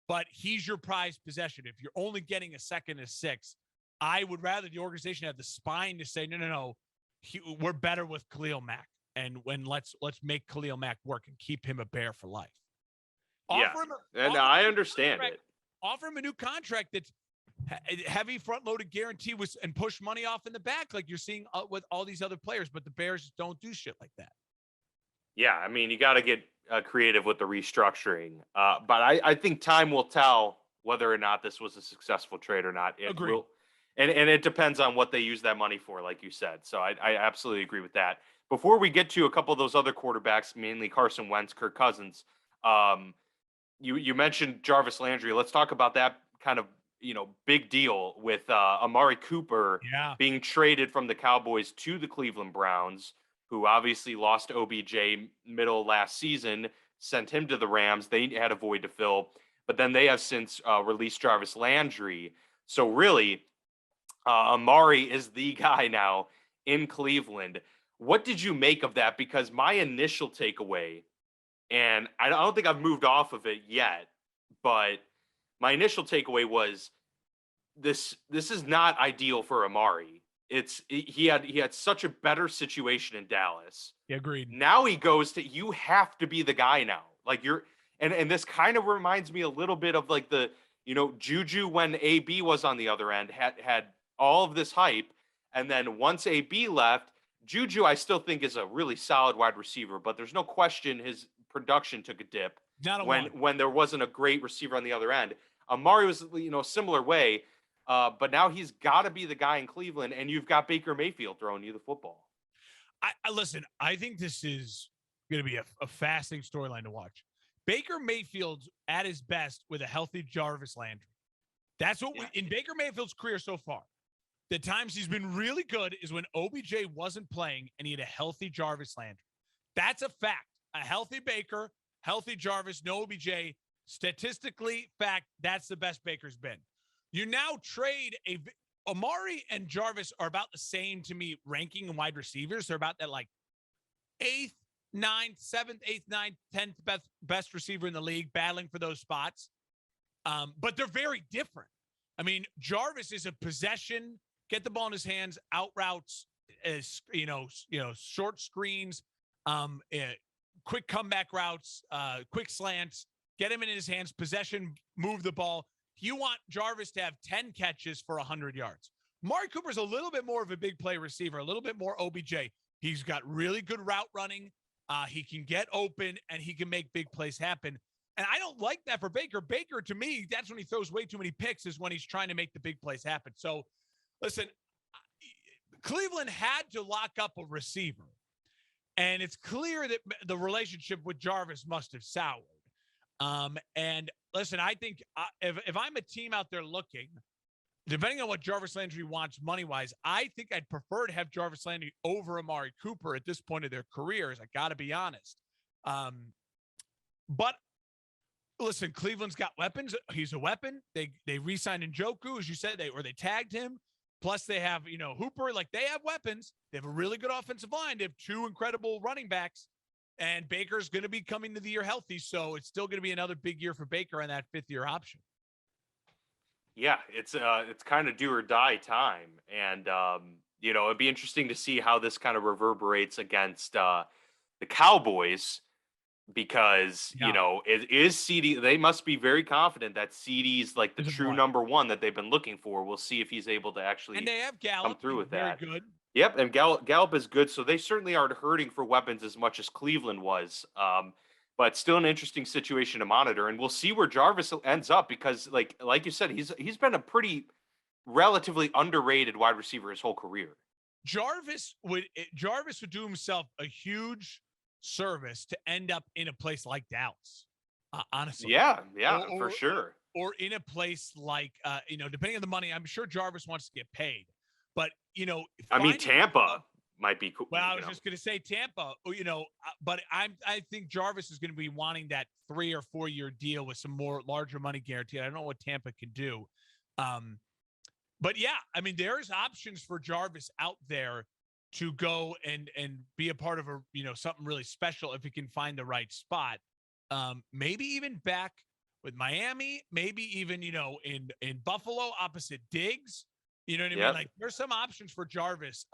But he's your prized possession. If you're only getting a second and 6, I would rather the organization have the spine to say, no. We're better with Khalil Mack. And let's make Khalil Mack work and keep him a Bear for life. I understand it. Offer him a new contract that's heavy front-loaded guarantee and push money off in the back like you're seeing with all these other players, but the Bears don't do shit like that. Yeah, I mean, you got to get creative with the restructuring. But I think time will tell whether or not this was a successful trade or not. Agreed. And it depends on what they use that money for, like you said. So I absolutely agree with that. Before we get to a couple of those other quarterbacks, mainly Carson Wentz, Kirk Cousins, you mentioned Jarvis Landry. Let's talk about that kind of big deal with Amari Cooper being traded from the Cowboys to the Cleveland Browns, who obviously lost OBJ middle of last season, sent him to the Rams. They had a void to fill, but then they have since released Jarvis Landry. So really, Amari is the guy now in Cleveland. What did you make of that? Because my initial takeaway, and I don't think I've moved off of it yet, but my initial takeaway was this is not ideal for Amari. He had such a better situation in Dallas. Yeah, agreed. Now he goes to, you have to be the guy now. Like and this kind of reminds me a little bit of like the, Juju when AB was on the other end had all of this hype. And then once AB left, Juju, I still think is a really solid wide receiver, but there's no question his production took a dip when there wasn't a great receiver on the other end. Amari was, a similar way, but now he's got to be the guy in Cleveland, and you've got Baker Mayfield throwing you the football. Listen, I think this is going to be a fascinating storyline to watch. Baker Mayfield's at his best with a healthy Jarvis Landry. That's what in Baker Mayfield's career so far. The times he's been really good is when OBJ wasn't playing and he had a healthy Jarvis Landry. That's a fact. A healthy Baker, healthy Jarvis, no OBJ. Statistically, fact, that's the best Baker's been. You now trade Amari and Jarvis are about the same to me ranking in wide receivers. They're about that like 8th, 9th, 7th, 8th, 9th, 10th best receiver in the league, battling for those spots. But they're very different. I mean, Jarvis is a possession, get the ball in his hands, out routes, short screens, quick comeback routes, quick slants, get him in his hands, possession, move the ball. You want Jarvis to have 10 catches for 100 yards. Amari Cooper's a little bit more of a big play receiver, a little bit more OBJ. He's got really good route running. He can get open, and he can make big plays happen. And I don't like that for Baker. Baker, to me, that's when he throws way too many picks, is when he's trying to make the big plays happen. So, listen, Cleveland had to lock up a receiver. And it's clear that the relationship with Jarvis must have soured. And listen, I think if I'm a team out there looking, depending on what Jarvis Landry wants money-wise, I think I'd prefer to have Jarvis Landry over Amari Cooper at this point of their careers. I got to be honest. But listen, Cleveland's got weapons. He's a weapon. They re-signed Njoku, as you said, they tagged him. Plus they have, Hooper, like they have weapons. They have a really good offensive line. They have 2 incredible running backs, and Baker's going to be coming to the year healthy. So it's still going to be another big year for Baker on that 5th-year option. Yeah, it's kind of do or die time. And, it'd be interesting to see how this kind of reverberates against the Cowboys, because, it is CD. They must be very confident that CD's like the true number 1 that they've been looking for. We'll see if he's able to actually and they have Gallup, come through with that. Very good. Yep, and Gallup is good. So they certainly aren't hurting for weapons as much as Cleveland was. but still an interesting situation to monitor. And we'll see where Jarvis ends up because, like you said, he's been a pretty relatively underrated wide receiver his whole career. Jarvis would do himself a huge service to end up in a place like Dallas. Honestly, Yeah, or, for sure. Or in a place like depending on the money, I'm sure Jarvis wants to get paid, but I mean, Tampa might be cool. Well, I was just going to say Tampa, but I think Jarvis is going to be wanting that 3 or 4 year deal with some more larger money guarantee. I don't know what Tampa can do. But yeah, I mean, there's options for Jarvis out there to go and be a part of something really special if he can find the right spot. Maybe even back with Miami, maybe even, in Buffalo opposite Diggs. You know what I mean? Like there's some options for Jarvis.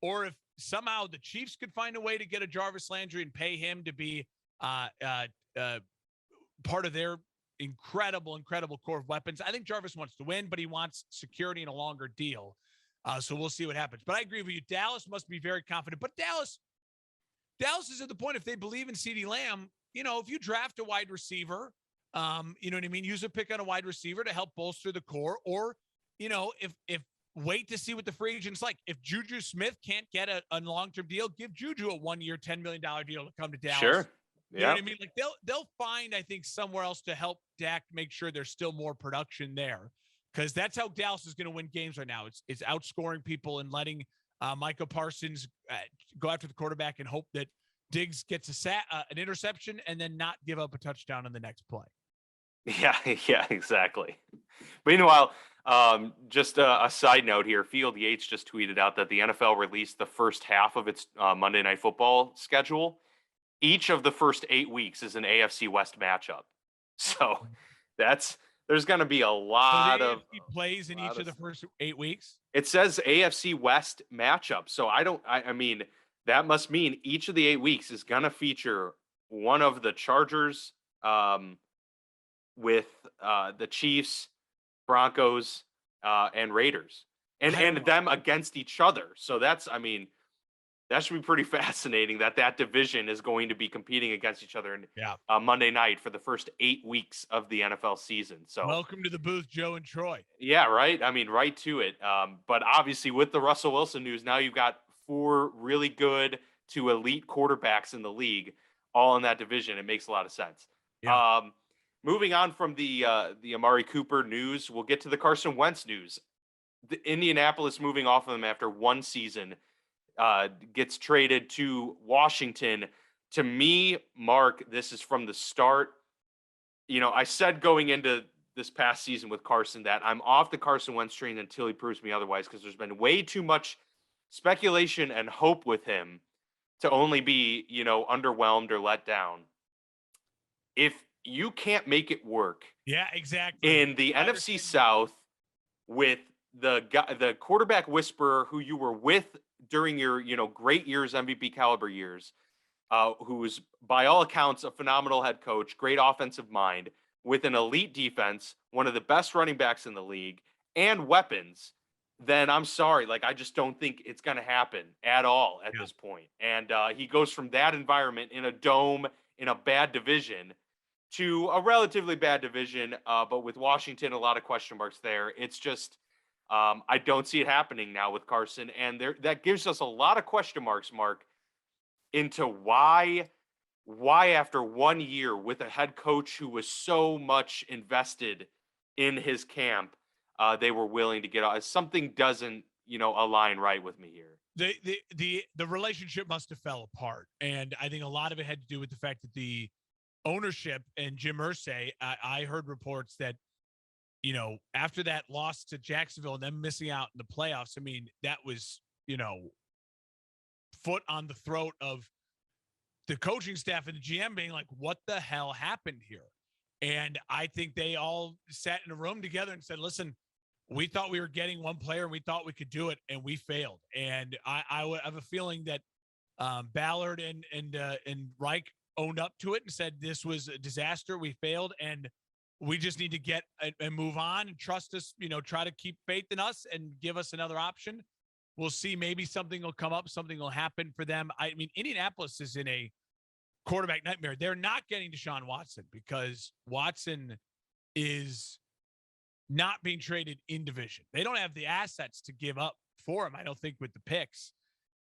Or if somehow the Chiefs could find a way to get a Jarvis Landry and pay him to be part of their incredible core of weapons. I think Jarvis wants to win, but he wants security and a longer deal. So we'll see what happens. But I agree with you. Dallas must be very confident. But Dallas is at the point, if they believe in CeeDee Lamb, if you draft a wide receiver, you know what I mean? Use a pick on a wide receiver to help bolster the core. Or, if wait to see what the free agent's like. If Juju Smith can't get a long-term deal, give Juju a 1-year, $10 million deal to come to Dallas. Sure. You know what I mean? Like they'll find, I think, somewhere else to help Dak make sure there's still more production there. Because that's how Dallas is going to win games right now. It's outscoring people and letting Micah Parsons go after the quarterback and hope that Diggs gets an interception and then not give up a touchdown on the next play. Yeah, exactly. Meanwhile, just a side note here, Field Yates just tweeted out that the NFL released the first half of its Monday Night Football schedule. Each of the first 8 weeks is an AFC West matchup. So there's going to be a lot of plays in each of the first 8 weeks. It says AFC West matchup. So I mean, that must mean each of the 8 weeks is going to feature one of the Chargers, with the Chiefs, Broncos, and Raiders, and them against each other. So that should be pretty fascinating that division is going to be competing against each other Monday night for the first 8 weeks of the NFL season. So welcome to the booth, Joe and Troy. Yeah, right. I mean, right to it. But obviously with the Russell Wilson news, now you've got 4 really good to elite quarterbacks in the league, all in that division. It makes a lot of sense. Yeah. Moving on from the Amari Cooper news, we'll get to the Carson Wentz news. The Indianapolis moving off of him after 1 season, gets traded to Washington. To me, Mark, this is from the start. I said going into this past season with Carson that I'm off the Carson Wentz train until he proves me otherwise, because there's been way too much speculation and hope with him to only be, underwhelmed or let down. If you can't make it work. Yeah, exactly. In the NFC South with the quarterback whisperer who you were with during your, great years, MVP caliber years, who's by all accounts a phenomenal head coach, great offensive mind, with an elite defense, one of the best running backs in the league, and weapons, then I'm sorry. I just don't think it's going to happen at all at this point. And he goes from that environment in a dome in a bad division to a relatively bad division, but with Washington, a lot of question marks there. It's just, I don't see it happening now with Carson, and that gives us a lot of question marks, Mark, into why after 1 year with a head coach who was so much invested in his camp, they were willing to get out. Something doesn't, align right with me here. The relationship must have fell apart, and I think a lot of it had to do with the fact that the ownership and Jim Irsay, I heard reports that, after that loss to Jacksonville and them missing out in the playoffs, I mean, that was, foot on the throat of the coaching staff and the GM being like, what the hell happened here? And I think they all sat in a room together and said, listen, we thought we were getting one player and we thought we could do it, and we failed. And I have a feeling that Ballard and Reich owned up to it and said, this was a disaster. We failed, and we just need to get and move on and trust us, try to keep faith in us and give us another option. We'll see. Maybe something will come up. Something will happen for them. I mean, Indianapolis is in a quarterback nightmare. They're not getting Deshaun Watson because Watson is not being traded in division. They don't have the assets to give up for him, I don't think, with the picks.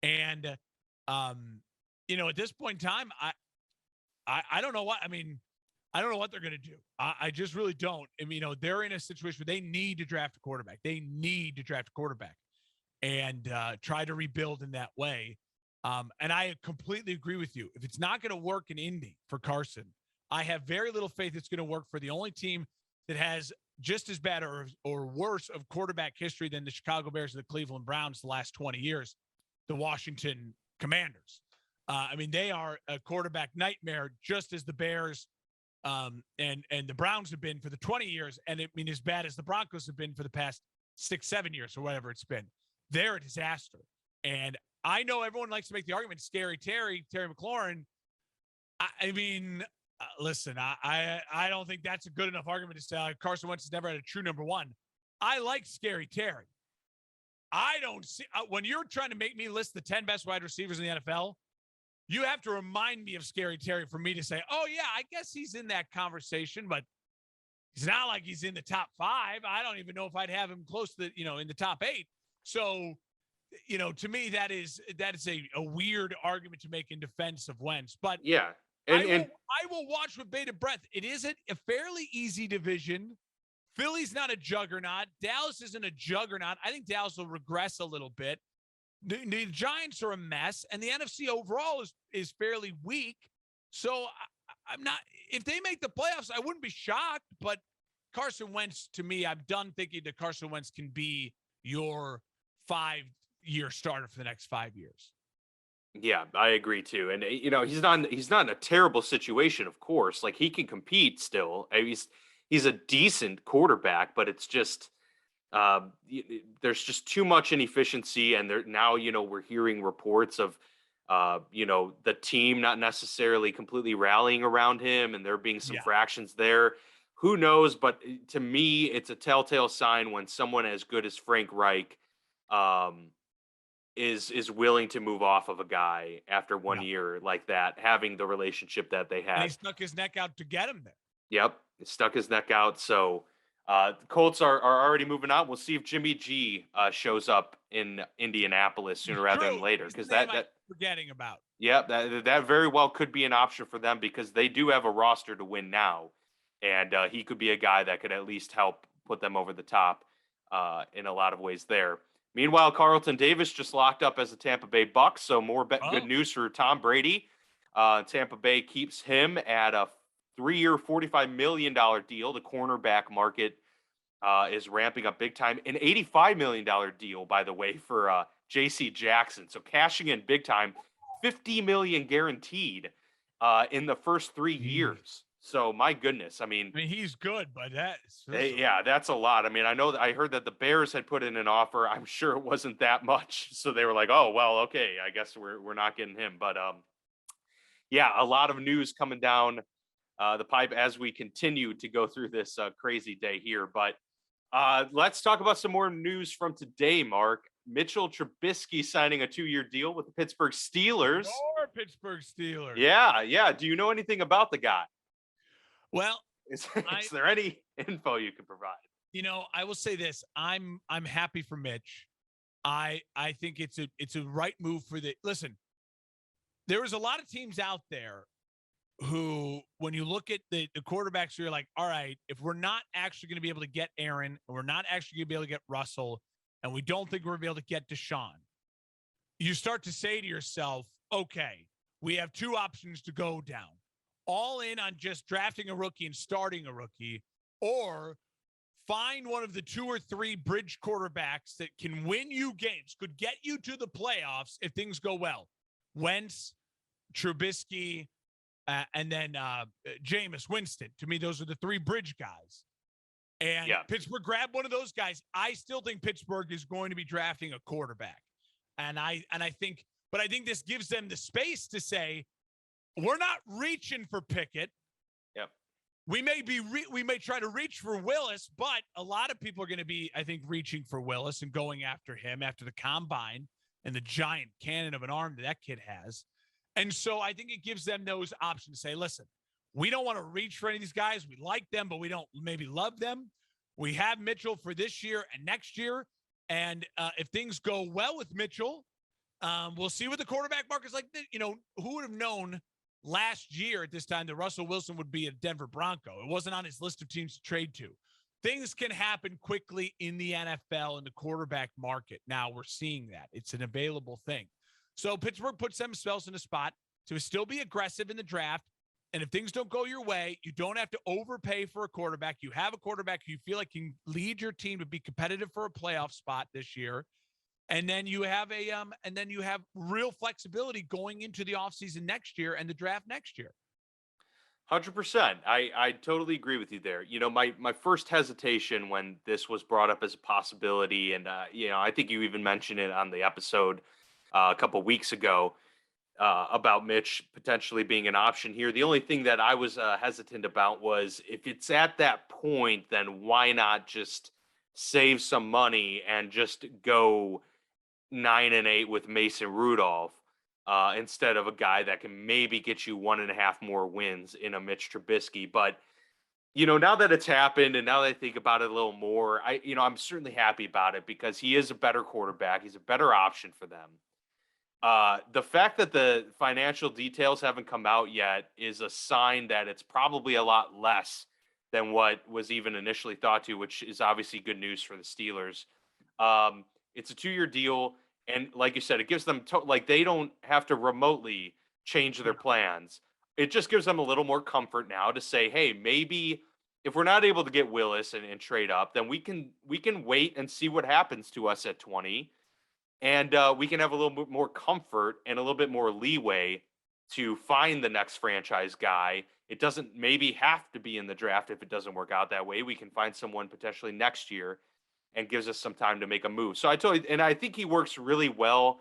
And, at this point in time, I don't know what, I don't know what they're going to do. I just really don't. They're in a situation where they need to draft a quarterback. They need to draft a quarterback and try to rebuild in that way. And I completely agree with you. If it's not going to work in Indy for Carson, I have very little faith it's going to work for the only team that has just as bad or worse of quarterback history than the Chicago Bears and the Cleveland Browns the last 20 years, the Washington Commanders. They are a quarterback nightmare, just as the Bears and the Browns have been for the 20 years. And as bad as the Broncos have been for the past 6-7 years or whatever it's been. They're a disaster. And I know everyone likes to make the argument, Terry McLaurin. Listen, I don't think that's a good enough argument to say Carson Wentz has never had a true number one. I like Scary Terry. I don't see when you're trying to make me list the 10 best wide receivers in the NFL, you have to remind me of Scary Terry for me to say, oh, yeah, I guess he's in that conversation, but it's not like he's in the top 5. I don't even know if I'd have him close to in the top 8. So, to me, that is a weird argument to make in defense of Wentz. But yeah, I will watch with bated breath. It isn't a fairly easy division. Philly's not a juggernaut. Dallas isn't a juggernaut. I think Dallas will regress a little bit. The Giants are a mess, and the NFC overall is fairly weak. So I'm not. If they make the playoffs, I wouldn't be shocked. But Carson Wentz, to me, I'm done thinking that Carson Wentz can be your 5-year starter for the next 5 years. Yeah, I agree too. And he's not in a terrible situation, of course. Like, he can compete still. He's a decent quarterback, but it's just there's just too much inefficiency. And now we're hearing reports of the team not necessarily completely rallying around him, and there being some fractions there. Who knows? But to me, it's a telltale sign when someone as good as Frank Reich is willing to move off of a guy after 1 year like that, having the relationship that they had. And he stuck his neck out to get him there. Yep, he stuck his neck out. So the Colts are already moving on. We'll see if Jimmy G shows up in Indianapolis sooner rather than later, because that forgetting about. Yeah, that very well could be an option for them, because they do have a roster to win now, and he could be a guy that could at least help put them over the top in a lot of ways there. Meanwhile, Carlton Davis just locked up as a Tampa Bay Buck, so more good news for Tom Brady. Tampa Bay keeps him at a 3-year, $45 million deal. The cornerback market is ramping up big time. An $85 million deal, by the way, for J.C. Jackson. So cashing in big time, $50 million guaranteed in the first 3 years. So my goodness, he's good, but that's a lot. I heard that the Bears had put in an offer. I'm sure it wasn't that much. So they were like, oh, well, okay, I guess we're not getting him. But a lot of news coming down the pipe as we continue to go through this crazy day here. But let's talk about some more news from today, Mark. Mitchell Trubisky signing a 2-year deal with the Pittsburgh Steelers. More Pittsburgh Steelers. Yeah. Do you know anything about the guy? Well, is there any info you can provide? I will say this. I'm happy for Mitch. I think it's a right move for listen. There was a lot of teams out there who, when you look at the quarterbacks, you're like, all right, if we're not actually going to be able to get Aaron, and we're not actually going to be able to get Russell, and we don't think we're going to be able to get Deshaun, you start to say to yourself, okay, we have 2 options to go down. All in on just drafting a rookie and starting a rookie, or find one of the 2 or 3 bridge quarterbacks that can win you games, could get you to the playoffs if things go well. Wentz, Trubisky, and then Jameis Winston. To me, those are the 3 bridge guys. And Pittsburgh grabbed one of those guys. I still think Pittsburgh is going to be drafting a quarterback. And I think this gives them the space to say, we're not reaching for Pickett. Yep. We may try to reach for Willis, but a lot of people are going to be, I think, reaching for Willis and going after him after the combine and the giant cannon of an arm that kid has. And so I think it gives them those options. Say, listen, we don't want to reach for any of these guys. We like them, but we don't maybe love them. We have Mitchell for this year and next year. And if things go well with Mitchell, we'll see what the quarterback market's like. Who would have known last year at this time that Russell Wilson would be a Denver Bronco? It wasn't on his list of teams to trade to. Things can happen quickly in the NFL and the quarterback market. Now we're seeing that. It's an available thing. So Pittsburgh puts themselves in a spot to still be aggressive in the draft. And if things don't go your way, you don't have to overpay for a quarterback. You have a quarterback who you feel like can lead your team to be competitive for a playoff spot this year. And then you have real flexibility going into the offseason next year and the draft next year. 100%. I totally agree with you there. My first hesitation when this was brought up as a possibility, and I think you even mentioned it on the episode a couple weeks ago about Mitch potentially being an option here. The only thing that I was hesitant about was if it's at that point, then why not just save some money and just go 9-8 with Mason Rudolph instead of a guy that can maybe get you 1.5 more wins in a Mitch Trubisky. But now that it's happened and now that I think about it a little more, I'm certainly happy about it because he is a better quarterback. He's a better option for them. The fact that the financial details haven't come out yet is a sign that it's probably a lot less than what was even initially thought to, which is obviously good news for the Steelers. It's a 2-year deal. And like you said, it gives them they don't have to remotely change their plans. It just gives them a little more comfort now to say, hey, maybe if we're not able to get Willis and trade up, then we can wait and see what happens to us at 20. And we can have a little bit more comfort and a little bit more leeway to find the next franchise guy. It doesn't maybe have to be in the draft if it doesn't work out that way. We can find someone potentially next year and gives us some time to make a move. So I think he works really well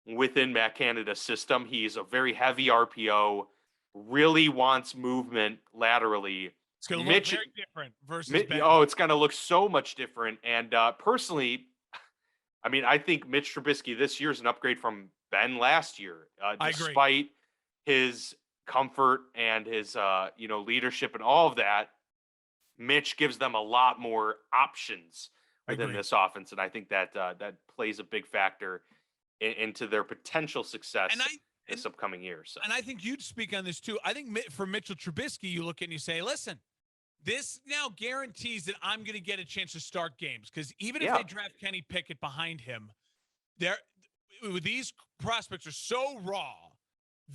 within Matt Canada's system. He's a very heavy RPO, really wants movement laterally. It's going to look very different versus Ben. Oh, it's going to look so much different. And personally, I think Mitch Trubisky this year is an upgrade from Ben last year, despite his comfort and his leadership and all of that. Mitch gives them a lot more options within this offense, and I think that that plays a big factor into their potential success this upcoming year. So, and I think you'd speak on this too. I think for Mitchell Trubisky, you look at and you say, listen, this now guarantees that I'm going to get a chance to start games because even if they draft Kenny Pickett behind him, these prospects are so raw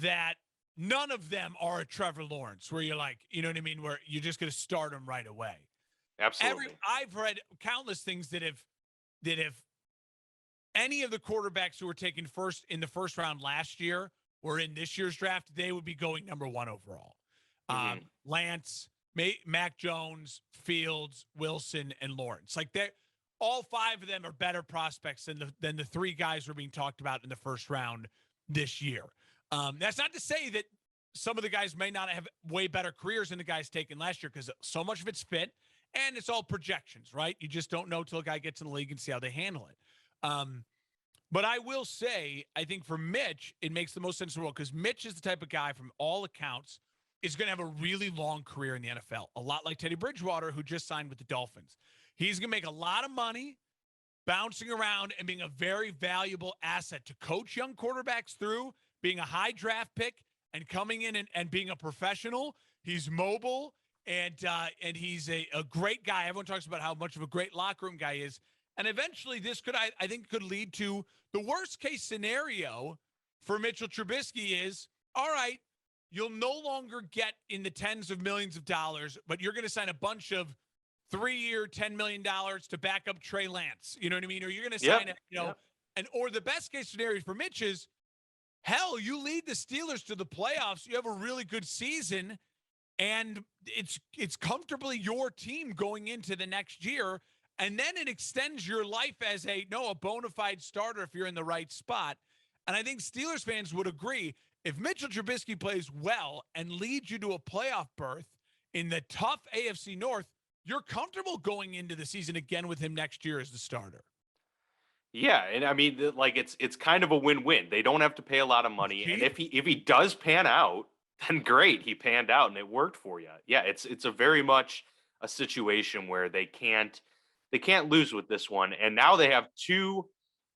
that none of them are a Trevor Lawrence where you're like, you know what I mean, where you're just going to start them right away. Absolutely. I've read countless things that if any of the quarterbacks who were taken first in the first round last year were in this year's draft, they would be going number 1 overall. Lance, Mac Jones, Fields, Wilson, and Lawrence. All 5 of them are better prospects than the 3 guys who are being talked about in the first round this year. That's not to say that some of the guys may not have way better careers than the guys taken last year because so much of it's fit. And it's all projections, right? You just don't know till a guy gets in the league and see how they handle it. But I will say, I think for Mitch, it makes the most sense in the world because Mitch is the type of guy, from all accounts, is going to have a really long career in the NFL. A lot like Teddy Bridgewater, who just signed with the Dolphins. He's going to make a lot of money bouncing around and being a very valuable asset to coach young quarterbacks through, being a high draft pick and coming in and being a professional. He's mobile. And he's a great guy. Everyone talks about how much of a great locker room guy he is. And eventually this I think could lead to the worst case scenario for Mitchell Trubisky is, all right, you'll no longer get in the tens of millions of dollars, but you're going to sign a bunch of 3-year, $10 million to back up Trey Lance. You know what I mean? Or you're going to sign or the best case scenario for Mitch is, hell, you lead the Steelers to the playoffs. You have a really good season. And it's comfortably your team going into the next year. And then it extends your life as a bona fide starter if you're in the right spot. And I think Steelers fans would agree, if Mitchell Trubisky plays well and leads you to a playoff berth in the tough AFC North, you're comfortable going into the season again with him next year as the starter. Yeah, and I mean, like it's kind of a win-win. They don't have to pay a lot of money, and Cheap. if he does pan out, then great, he panned out and it worked for you. Yeah, it's a very much a situation where they can't lose with this one, and now they have two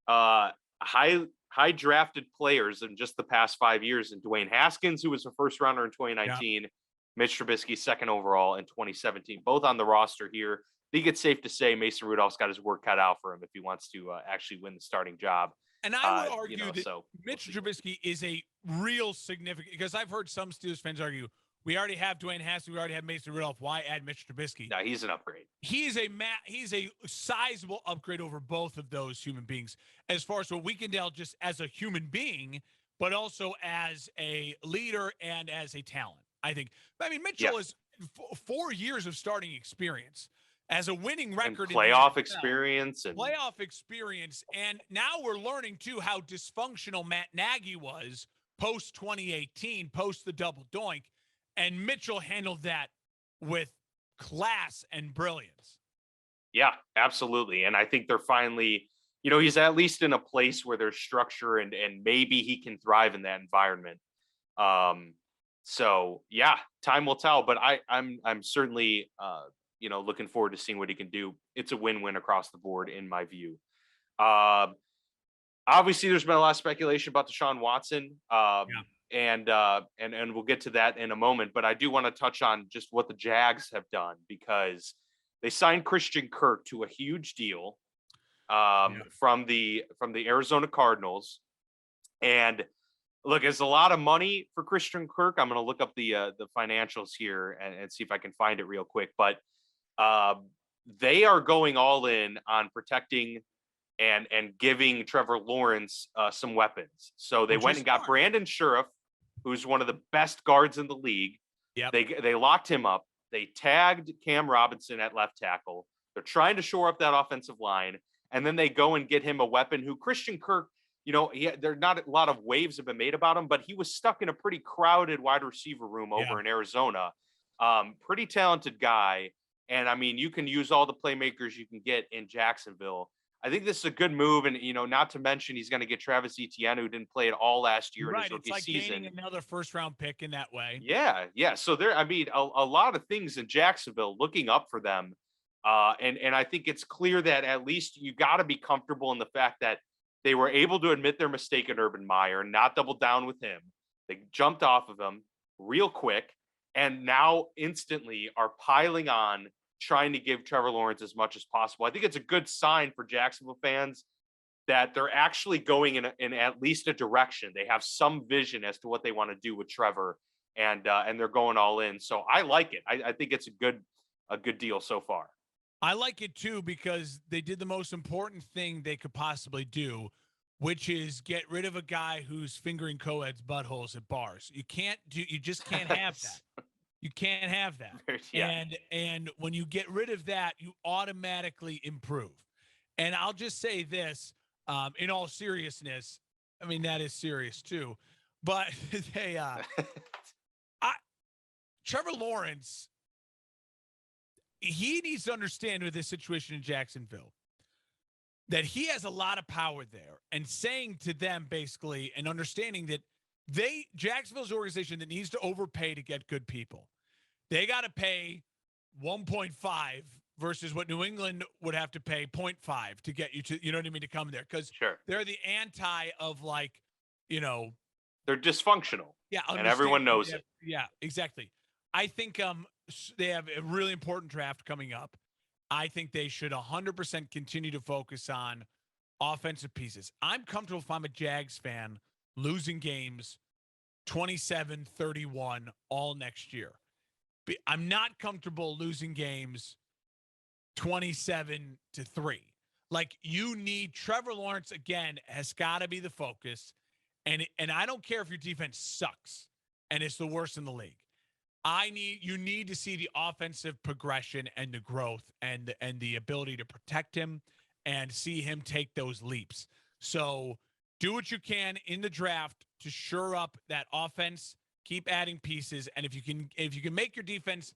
uh high drafted players in just the past 5 years, in Dwayne Haskins, who was a first rounder in Yeah. 2019, Mitch Trubisky second overall in 2017, both on the roster here. I think it's safe to say Mason Rudolph's got his work cut out for him if he wants to actually win the starting job. And I would argue that So we'll Mitch see. Trubisky is a real significant, because I've heard some Steelers fans argue, we already have Dwayne Haskins, we already have Mason Rudolph. Why add Mitch Trubisky? No, he's an upgrade. He's a sizable upgrade over both of those human beings, as far as what we can tell, just as a human being, but also as a leader and as a talent. I think. I mean, Mitchell Yes. is 4 years of starting experience, as a winning And record in the playoff NFL, experience and playoff experience, and now we're learning too how dysfunctional Matt Nagy was post 2018, post the double doink, and Mitchell handled that with class and brilliance. yeah, absolutely. And I think they're finally, he's at least in a place where there's structure and maybe he can thrive in that environment. So yeah, time will tell. But I'm certainly looking forward to seeing what he can do. It's a win-win across the board in my view. Um, Obviously, there's been a lot of speculation about Deshaun Watson. Yeah. And we'll get to that in a moment. But I do want to touch on just what the Jags have done, because they signed Christian Kirk to a huge deal from the Arizona Cardinals. And look, it's a lot of money for Christian Kirk. I'm going to look up the financials here and see if I can find it real quick. But they are going all in on protecting and giving Trevor Lawrence some weapons. So they Which went is and got smart. Brandon Sheriff, who's one of the best guards in the league. Yep. They locked him up. They tagged Cam Robinson at left tackle. They're trying to shore up that offensive line, and then they go and get him a weapon who Christian Kirk. There not a lot of waves have been made about him, but he was stuck in a pretty crowded wide receiver room over in Arizona. Pretty talented guy. And I mean, you can use all the playmakers you can get in Jacksonville. I think this is a good move, and not to mention he's going to get Travis Etienne, who didn't play at all last year in his rookie it's like season. gaining another first-round pick in that way. Yeah. So I mean, a lot of things in Jacksonville looking up for them, and I think it's clear that at least you got to be comfortable in the fact that they were able to admit their mistake in Urban Meyer, not double down with him. They jumped off of him real quick, and now instantly are piling on, trying to give Trevor Lawrence as much as possible. I think it's a good sign for Jacksonville fans that they're actually going in at least a direction. They have some vision as to what they want to do with Trevor, and they're going all in. So I like it. I think it's a good deal so far. I like it too, because they did the most important thing they could possibly do, which is get rid of a guy who's fingering co-eds buttholes at bars. You just can't have that. You can't have that. Yeah. And when you get rid of that, you automatically improve. And I'll just say this, in all seriousness, I mean, that is serious too, but Trevor Lawrence, he needs to understand with this situation in Jacksonville that he has a lot of power there, and saying to them basically, and understanding that Jacksonville's an organization that needs to overpay to get good people. They got to pay 1.5 versus what New England would have to pay 0.5 to get you to, you know what I mean, to come there. Because they're the anti of, like, they're dysfunctional. Yeah. And everyone knows it. Yeah, exactly. I think they have a really important draft coming up. I think they should 100% continue to focus on offensive pieces. I'm comfortable if I'm a Jags fan losing games 27-31 all next year. I'm not comfortable losing games 27-3. Like, you need Trevor Lawrence again, has got to be the focus. And I don't care if your defense sucks and it's the worst in the league. You need to see the offensive progression and the growth and the ability to protect him and see him take those leaps. So do what you can in the draft to shore up that offense, keep adding pieces. And if you can make your defense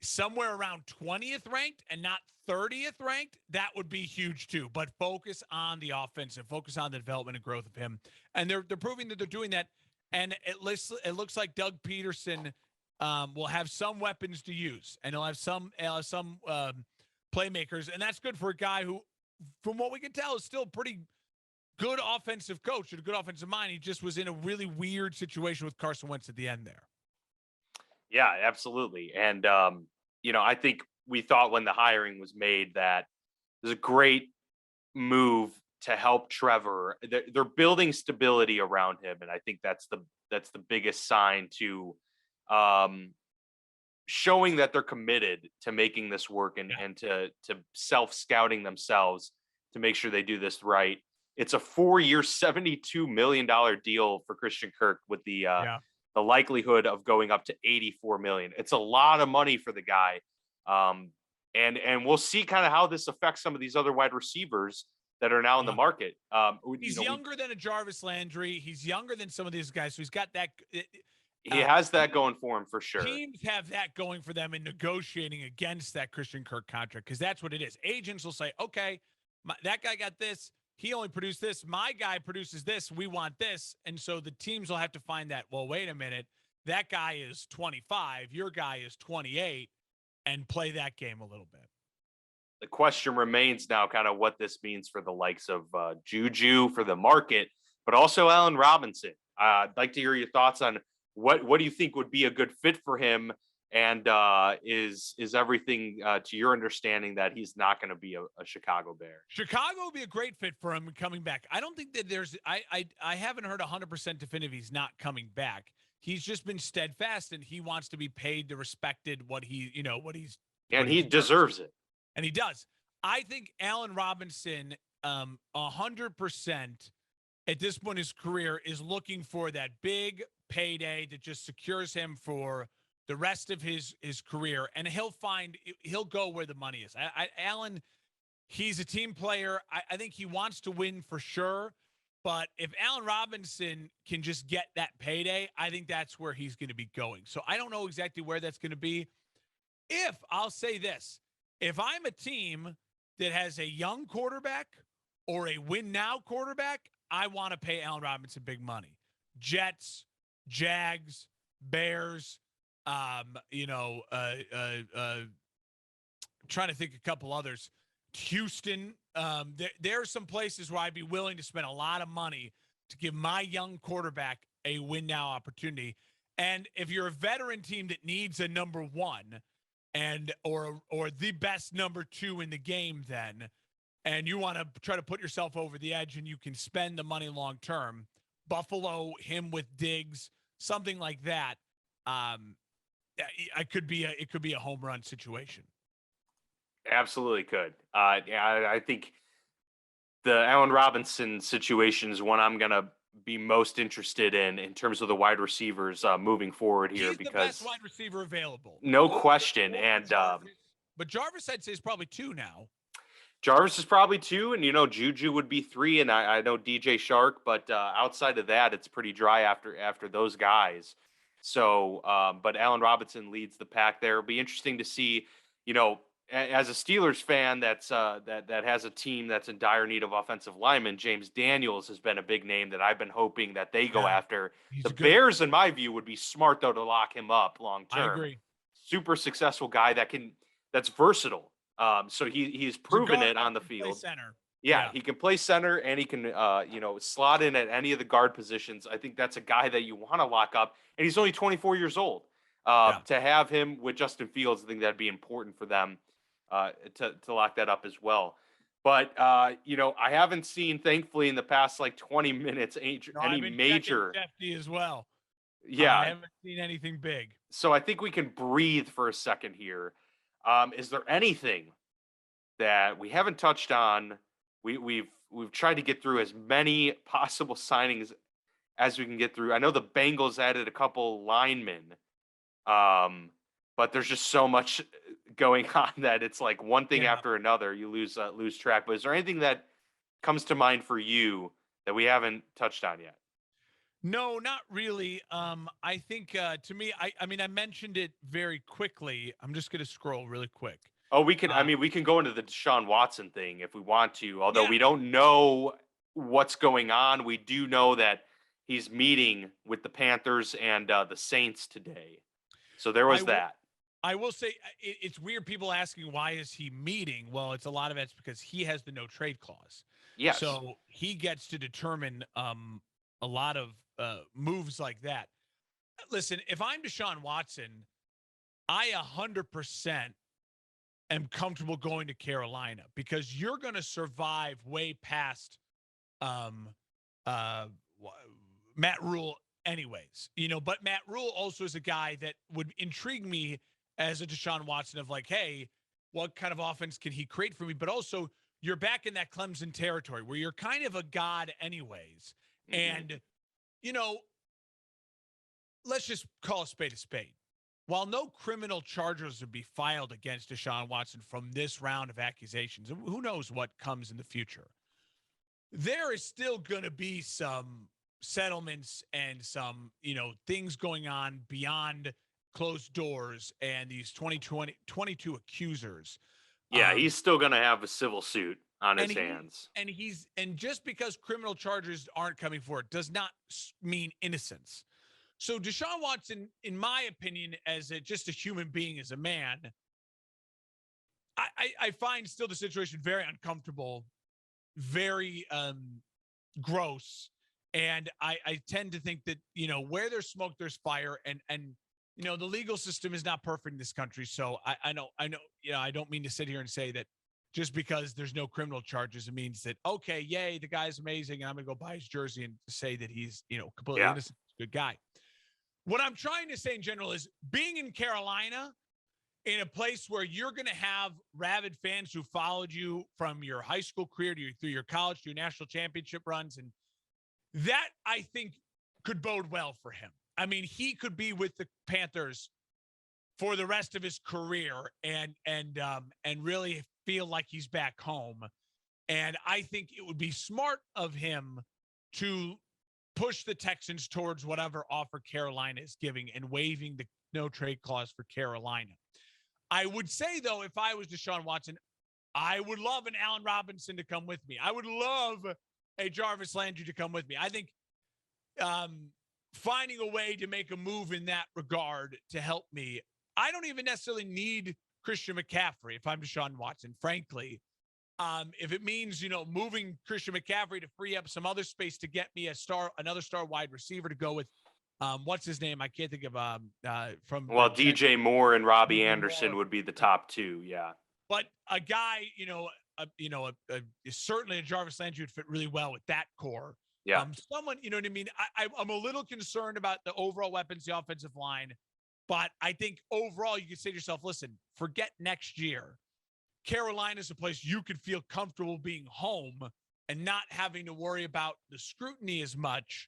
somewhere around 20th ranked and not 30th ranked, that would be huge too. But focus on the offensive, focus on the development and growth of him. And they're proving that they're doing that. And it looks like Doug Peterson will have some weapons to use, and he'll have some playmakers, and that's good for a guy who, from what we can tell, is still a pretty good offensive coach and a good offensive mind. He just was in a really weird situation with Carson Wentz at the end there. Yeah, absolutely. And I think we thought when the hiring was made that it was a great move to help Trevor. They're building stability around him, and I think that's the biggest sign to showing that they're committed to making this work and to self-scouting themselves to make sure they do this right. It's a 4-year, $72 million deal for Christian Kirk with the likelihood of going up to $84 million. It's a lot of money for the guy. And we'll see kind of how this affects some of these other wide receivers that are now in the market. He's younger than a Jarvis Landry. He's younger than some of these guys. So he's got that. He has that going for him for sure. Teams have that going for them in negotiating against that Christian Kirk contract, because that's what it is. Agents will say, okay, that guy got this. He only produced this. My guy produces this. We want this. And so the teams will have to find that, well, wait a minute. That guy is 25. Your guy is 28, and play that game a little bit. The question remains now kind of what this means for the likes of Juju, for the market, but also Allen Robinson. I'd like to hear your thoughts on what do you think would be a good fit for him? And is everything to your understanding that he's not going to be a Chicago Bear? Chicago would be a great fit for him coming back. I don't think that I haven't heard 100% definitive he's not coming back. He's just been steadfast, and he wants to be paid the respected what he's and he deserves it. And he does. I think Allen Robinson 100% at this point in his career is looking for that big payday that just secures him for the rest of his career, and he'll go where the money is. Allen, he's a team player. I think he wants to win for sure, but if Allen Robinson can just get that payday, I think that's where he's going to be going. So I don't know exactly where that's going to be. I'll say this, if I'm a team that has a young quarterback or a win now quarterback, I want to pay Allen Robinson big money. Jets, Jags, Bears, trying to think a couple others. Houston. There are some places where I'd be willing to spend a lot of money to give my young quarterback a win now opportunity. And if you're a veteran team that needs a number one or the best number two in the game, then, and you want to try to put yourself over the edge and you can spend the money long term, Buffalo, him with Diggs, something like that. It could be a home run situation. Absolutely could. I think the Allen Robinson situation is one I'm going to be most interested in terms of the wide receivers moving forward here. He's because the best wide receiver available. No question. And but Jarvis, I'd say, is probably 2 now. Jarvis is probably 2, and Juju would be 3, and I know DJ Shark, but outside of that, it's pretty dry after those guys. So, but Allen Robinson leads the pack there. It'll be interesting to see, as a Steelers fan that has a team that's in dire need of offensive linemen. James Daniels has been a big name that I've been hoping that they go after. The Bears, in my view, would be smart though to lock him up long term. I agree. Super successful guy that's versatile. So he's proven it on the field. Center. Yeah, he can play center, and he can slot in at any of the guard positions. I think that's a guy that you want to lock up, and he's only 24 years old. To have him with Justin Fields, I think that'd be important for them to lock that up as well. But I haven't seen, thankfully, in the past 20 minutes any major Safety as well. Yeah, I haven't seen anything big. So I think we can breathe for a second here. Is there anything that we haven't touched on? We've tried to get through as many possible signings as we can get through. I know the Bengals added a couple linemen, but there's just so much going on that it's like one thing after another. You lose track. But is there anything that comes to mind for you that we haven't touched on yet? No, not really. I think to me, I mean, I mentioned it very quickly. I'm just going to scroll really quick. Oh, we can. I Uh, mean, we can go into the Deshaun Watson thing if we want to. Although yeah, we don't know what's going on, we do know that he's meeting with the Panthers and the Saints today. So there I was will. that. I will say it's weird. People asking why is he meeting? Well, it's a lot of it's because he has the no trade clause, Yes. so he gets to determine a lot of moves like that. Listen, if I'm Deshaun Watson, I 100% am comfortable going to Carolina because you're going to survive way past um, uh, Matt Rule, anyways. But Matt Rule also is a guy that would intrigue me as a Deshaun Watson of like, hey, what kind of offense can he create for me? But also, you're back in that Clemson territory where you're kind of a god, anyways. Hmm. And, you know, let's just call a spade a spade. While no criminal charges would be filed against Deshaun Watson from this round of accusations, and who knows what comes in the future, there is still going to be some settlements and some, things going on beyond closed doors and these 22 accusers. Yeah, Um, he's still going to have a civil suit on and his he hands. and just because criminal charges aren't coming forward does not mean innocence. So Deshaun Watson, in my opinion, as just a human being, as a man, I find still the situation very uncomfortable, very gross. And I tend to think that, where there's smoke, there's fire. And the legal system is not perfect in this country. So I know, I don't mean to sit here and say that just because there's no criminal charges, it means that, okay, yay, the guy's amazing. And I'm going to go buy his jersey and say that he's, completely Yeah. innocent, good guy. What I'm trying to say in general is being in Carolina, in a place where you're going to have rabid fans who followed you from your high school career through your college to your national championship runs, and that I think could bode well for him. I mean, he could be with the Panthers for the rest of his career and really feel like he's back home. And I think it would be smart of him to push the Texans towards whatever offer Carolina is giving and waiving the no trade clause for Carolina. I would say, though, if I was Deshaun Watson, I would love an Allen Robinson to come with me. I would love a Jarvis Landry to come with me. I think finding a way to make a move in that regard to help me. I don't even necessarily need Christian McCaffrey if I'm Deshaun Watson, frankly. If it means, moving Christian McCaffrey to free up some other space to get me another star wide receiver to go with, what's his name? I can't think of from the Well, Jets. DJ Moore and Robbie DJ Anderson Moore. would be the top two. Yeah. But a guy, certainly a Jarvis Landry would fit really well with that core. Yeah. Someone, you know what I mean? I'm a little concerned about the overall weapons, the offensive line, but I think overall you can say to yourself, listen, forget next year. Carolina is a place you could feel comfortable being home and not having to worry about the scrutiny as much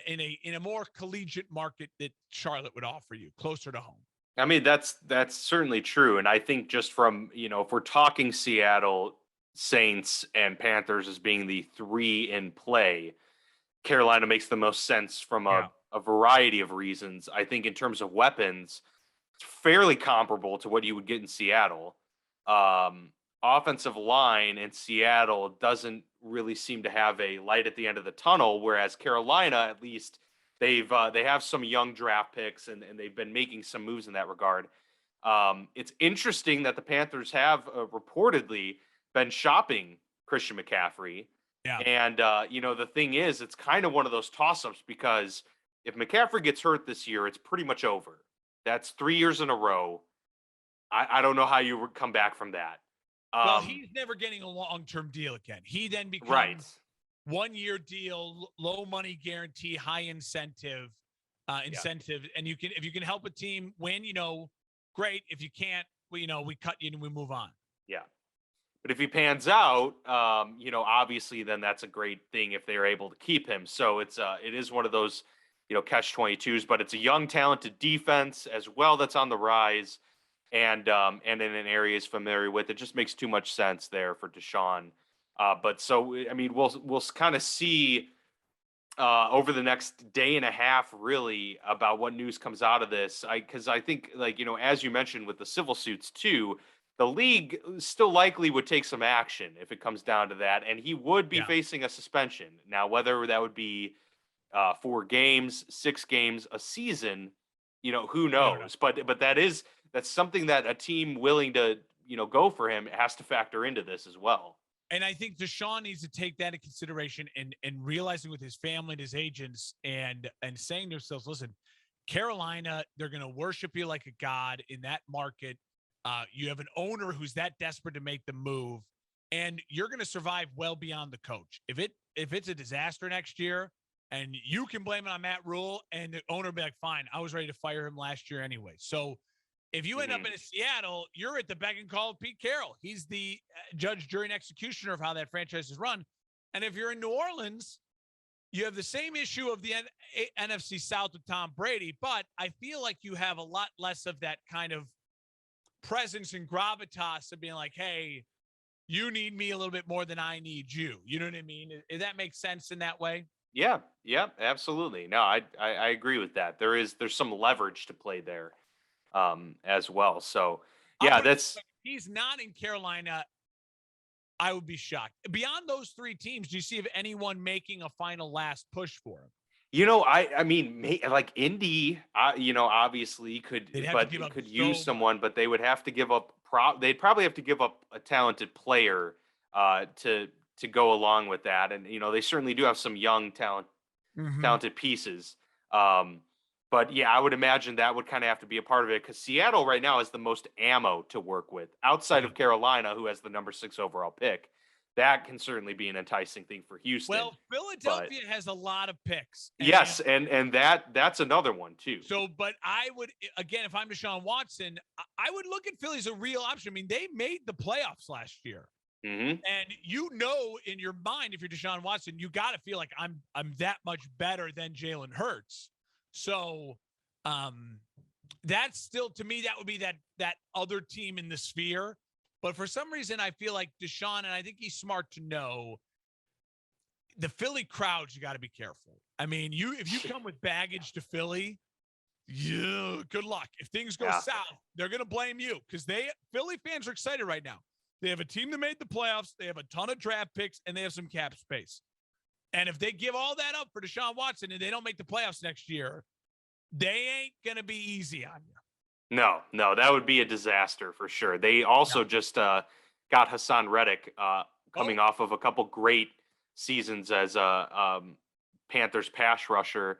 in a more collegiate market that Charlotte would offer you, closer to home. I mean, that's certainly true. And I think just from, if we're talking Seattle Saints and Panthers as being the three in play, Carolina makes the most sense from Yeah. a variety of reasons. I think in terms of weapons, it's fairly comparable to what you would get in Seattle. Offensive line in Seattle doesn't really seem to have a light at the end of the tunnel, whereas Carolina, at least, they have some young draft picks and they've been making some moves in that regard. It's interesting that the Panthers have reportedly been shopping Christian McCaffrey. Yeah. And, the thing is, it's kind of one of those toss ups because if McCaffrey gets hurt this year, it's pretty much over. That's 3 years in a row. I don't know how you would come back from that. Well, he's never getting a long-term deal again. He then Right. becomes 1 year deal, low money guarantee, high Yeah. incentive. And if you can help a team win, great. If you can't, we cut you and we move on. Yeah. But if he pans out, obviously then that's a great thing if they're able to keep him. So it is one of those, catch 22s, but it's a young, talented defense as well that's on the rise, and in an area he's familiar with. It just makes too much sense there for Deshaun. But so I mean, we'll kind of see over the next day and a half, really, about what news comes out of this. Because I think, like, as you mentioned with the civil suits too, the league still likely would take some action if it comes down to that, and he would be Yeah. facing a suspension. Now, whether that would be 4 games, 6 games, a season, who We don't know. knows? But that's something that a team willing to go for him has to factor into this as well. And I think Deshaun needs to take that into consideration and realizing with his family and his agents and saying to themselves, listen, Carolina, they're going to worship you like a god in that market. You have an owner who's that desperate to make the move, and you're going to survive well beyond the coach. If it's a disaster next year, and you can blame it on Matt Rule, and the owner will be like, fine, I was ready to fire him last year anyway. So if you end up in Seattle, you're at the beck and call of Pete Carroll. He's the judge, jury, and executioner of how that franchise is run. And if you're in New Orleans, you have the same issue of the NFC South with Tom Brady, but I feel like you have a lot less of that kind of presence and gravitas of being like, hey, you need me a little bit more than I need you. You know what I mean? Does that make sense in that way? Yeah, yeah, absolutely. No, I agree with that. There's some leverage to play there, as well. So I'll yeah, put it this that's way. If he's not in Carolina, I would be shocked. Beyond those three teams, do you see if anyone making a final last push for him? I mean, like Indy, obviously They'd have to but give it up could use so much. someone, but they would have to give up. They'd probably have to give up a talented player, to go along with that, and they certainly do have some young Mm-hmm. talented pieces. Um, but yeah, I would imagine that would kind of have to be a part of it because Seattle right now has the most ammo to work with outside Yeah. of Carolina, who has the number 6 overall pick. That can certainly be an enticing thing for Houston. Well, But Philadelphia has a lot of picks, and yes, and that's another one too. so, but I would again, if I'm Deshaun Watson, I would look at Philly as a real option. I mean, they made the playoffs last year. Hmm. And in your mind, if you're Deshaun Watson, you got to feel like I'm that much better than Jalen Hurts. So um that's still to me, that would be that other team in the sphere. But for some reason, I feel like Deshaun, and I think he's smart to know the Philly crowds, you got to be careful. I mean, if you come with baggage to Philly, yeah, good luck. If things go Yeah. south, they're going to blame you because Philly fans are excited right now. They have a team that made the playoffs. They have a ton of draft picks, and they have some cap space. And if they give all that up for Deshaun Watson and they don't make the playoffs next year, they ain't going to be easy on you. No, that would be a disaster for sure. They also just got Hassan Reddick, coming off of a couple great seasons as a Panthers pass rusher.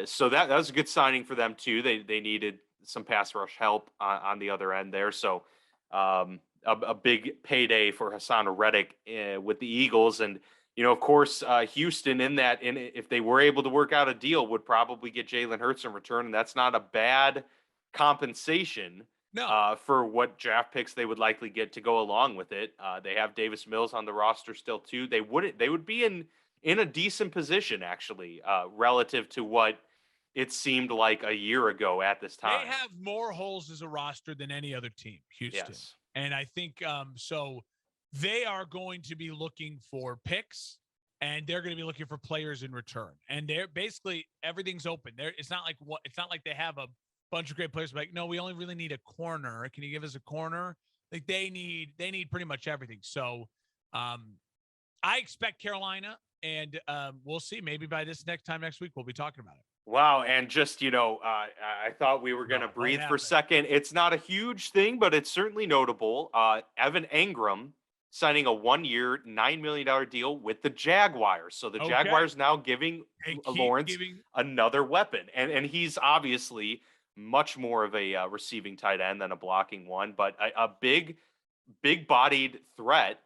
So that was a good signing for them too. They needed some pass rush help on the other end there. So a big payday for Hassan Reddick with the Eagles, and of course, Houston if they were able to work out a deal, would probably get Jalen Hurts in return, and that's not a bad compensation No. for what draft picks they would likely get to go along with it. They have Davis Mills on the roster still too. They would be in a decent position actually, relative to what it seemed like a year ago at this They time. have more holes as a roster than any other team, Houston. Yes. And I think so they are going to be looking for picks, and they're going to be looking for players in return. And they're basically everything's open. It's not like they have a bunch of great players like, no, we only really need a corner. Can you give us a corner? Like they need pretty much everything. So I expect Carolina, and we'll see. Maybe by this time next week we'll be talking about it. Wow, and just I thought we were gonna No, what breathe for a happened? second. It's not a huge thing, but it's certainly notable. Evan Engram signing a 1-year, $9 million deal with the Jaguars. So the Okay. Jaguars now giving They keep Lawrence giving. another weapon, and he's obviously much more of a receiving tight end than a blocking one, but a big bodied threat,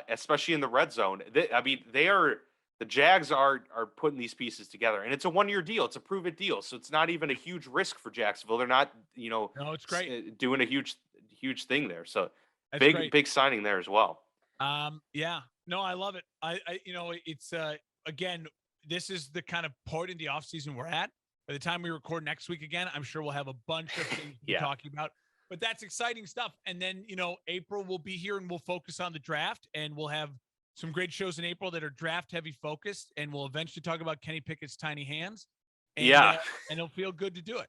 especially in the red zone. The Jags are putting these pieces together, and it's a 1-year deal. It's a prove it deal, so it's not even a huge risk for Jacksonville. They're not No, it's great. doing a huge thing there. So That's great. big signing there as well. Yeah. No, I love it. It's again, this is the kind of point in the offseason we're at. By the time we record next week again, I'm sure we'll have a bunch of things to be Yeah. talking about. But that's exciting stuff. And then, April will be here and we'll focus on the draft, and we'll have some great shows in April that are draft heavy focused, and we'll eventually talk about Kenny Pickett's tiny hands. And, Yeah, and it'll feel good to do it.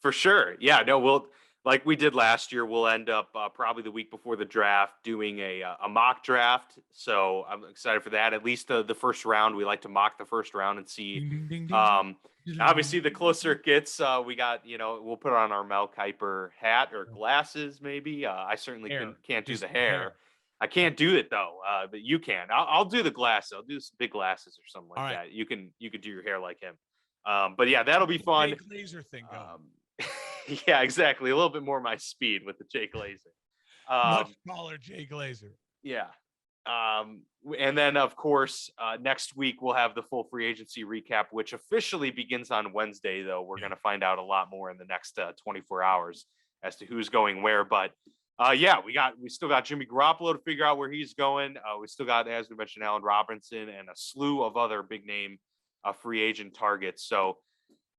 for sure. Yeah, no, we'll like we did last year. We'll end up probably the week before the draft doing a mock draft. So I'm excited for that. At least the first round, we like to mock the first round and see. Ding, ding, ding, ding. Obviously, the closer it gets, we got we'll put on our Mel Kiper hat or glasses maybe. I certainly can't do Just the hair. I can't do it though, but you can. I'll do the glasses. I'll do some big glasses or something like that. You could do your hair like him. But yeah, that'll be fun. Jake Laser thing going. Yeah, exactly. A little bit more my speed with the Jake Laser. Much smaller Jake Laser. Yeah. And then of course, next week we'll have the full free agency recap, which officially begins on Wednesday, though. We're going to find out a lot more in the next 24 hours as to who's going where. But we still got Jimmy Garoppolo to figure out where he's going. We still got, as we mentioned, Allen Robinson and a slew of other big name free agent targets. So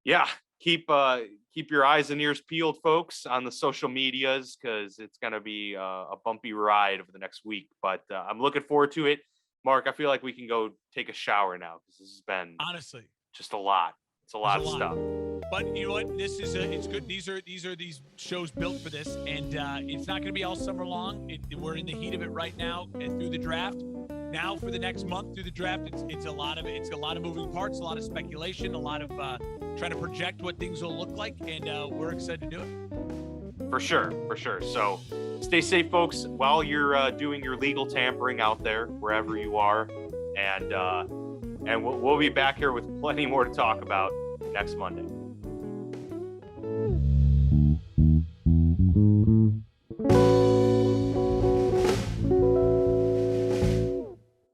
yeah, keep your eyes and ears peeled, folks, on the social medias, because it's going to be a bumpy ride over the next week. But I'm looking forward to it. Mark, I feel like we can go take a shower now, because this has been honestly just a lot. It's a lot of stuff. But you know what? This is it's good. These shows built for this, and it's not going to be all summer long. We're in the heat of it right now, and through the draft. Now for the next month through the draft, it's a lot of moving parts, a lot of speculation, a lot of trying to project what things will look like, and we're excited to do it. For sure. So stay safe, folks, while you're doing your legal tampering out there, wherever you are, and we'll be back here with plenty more to talk about next Monday.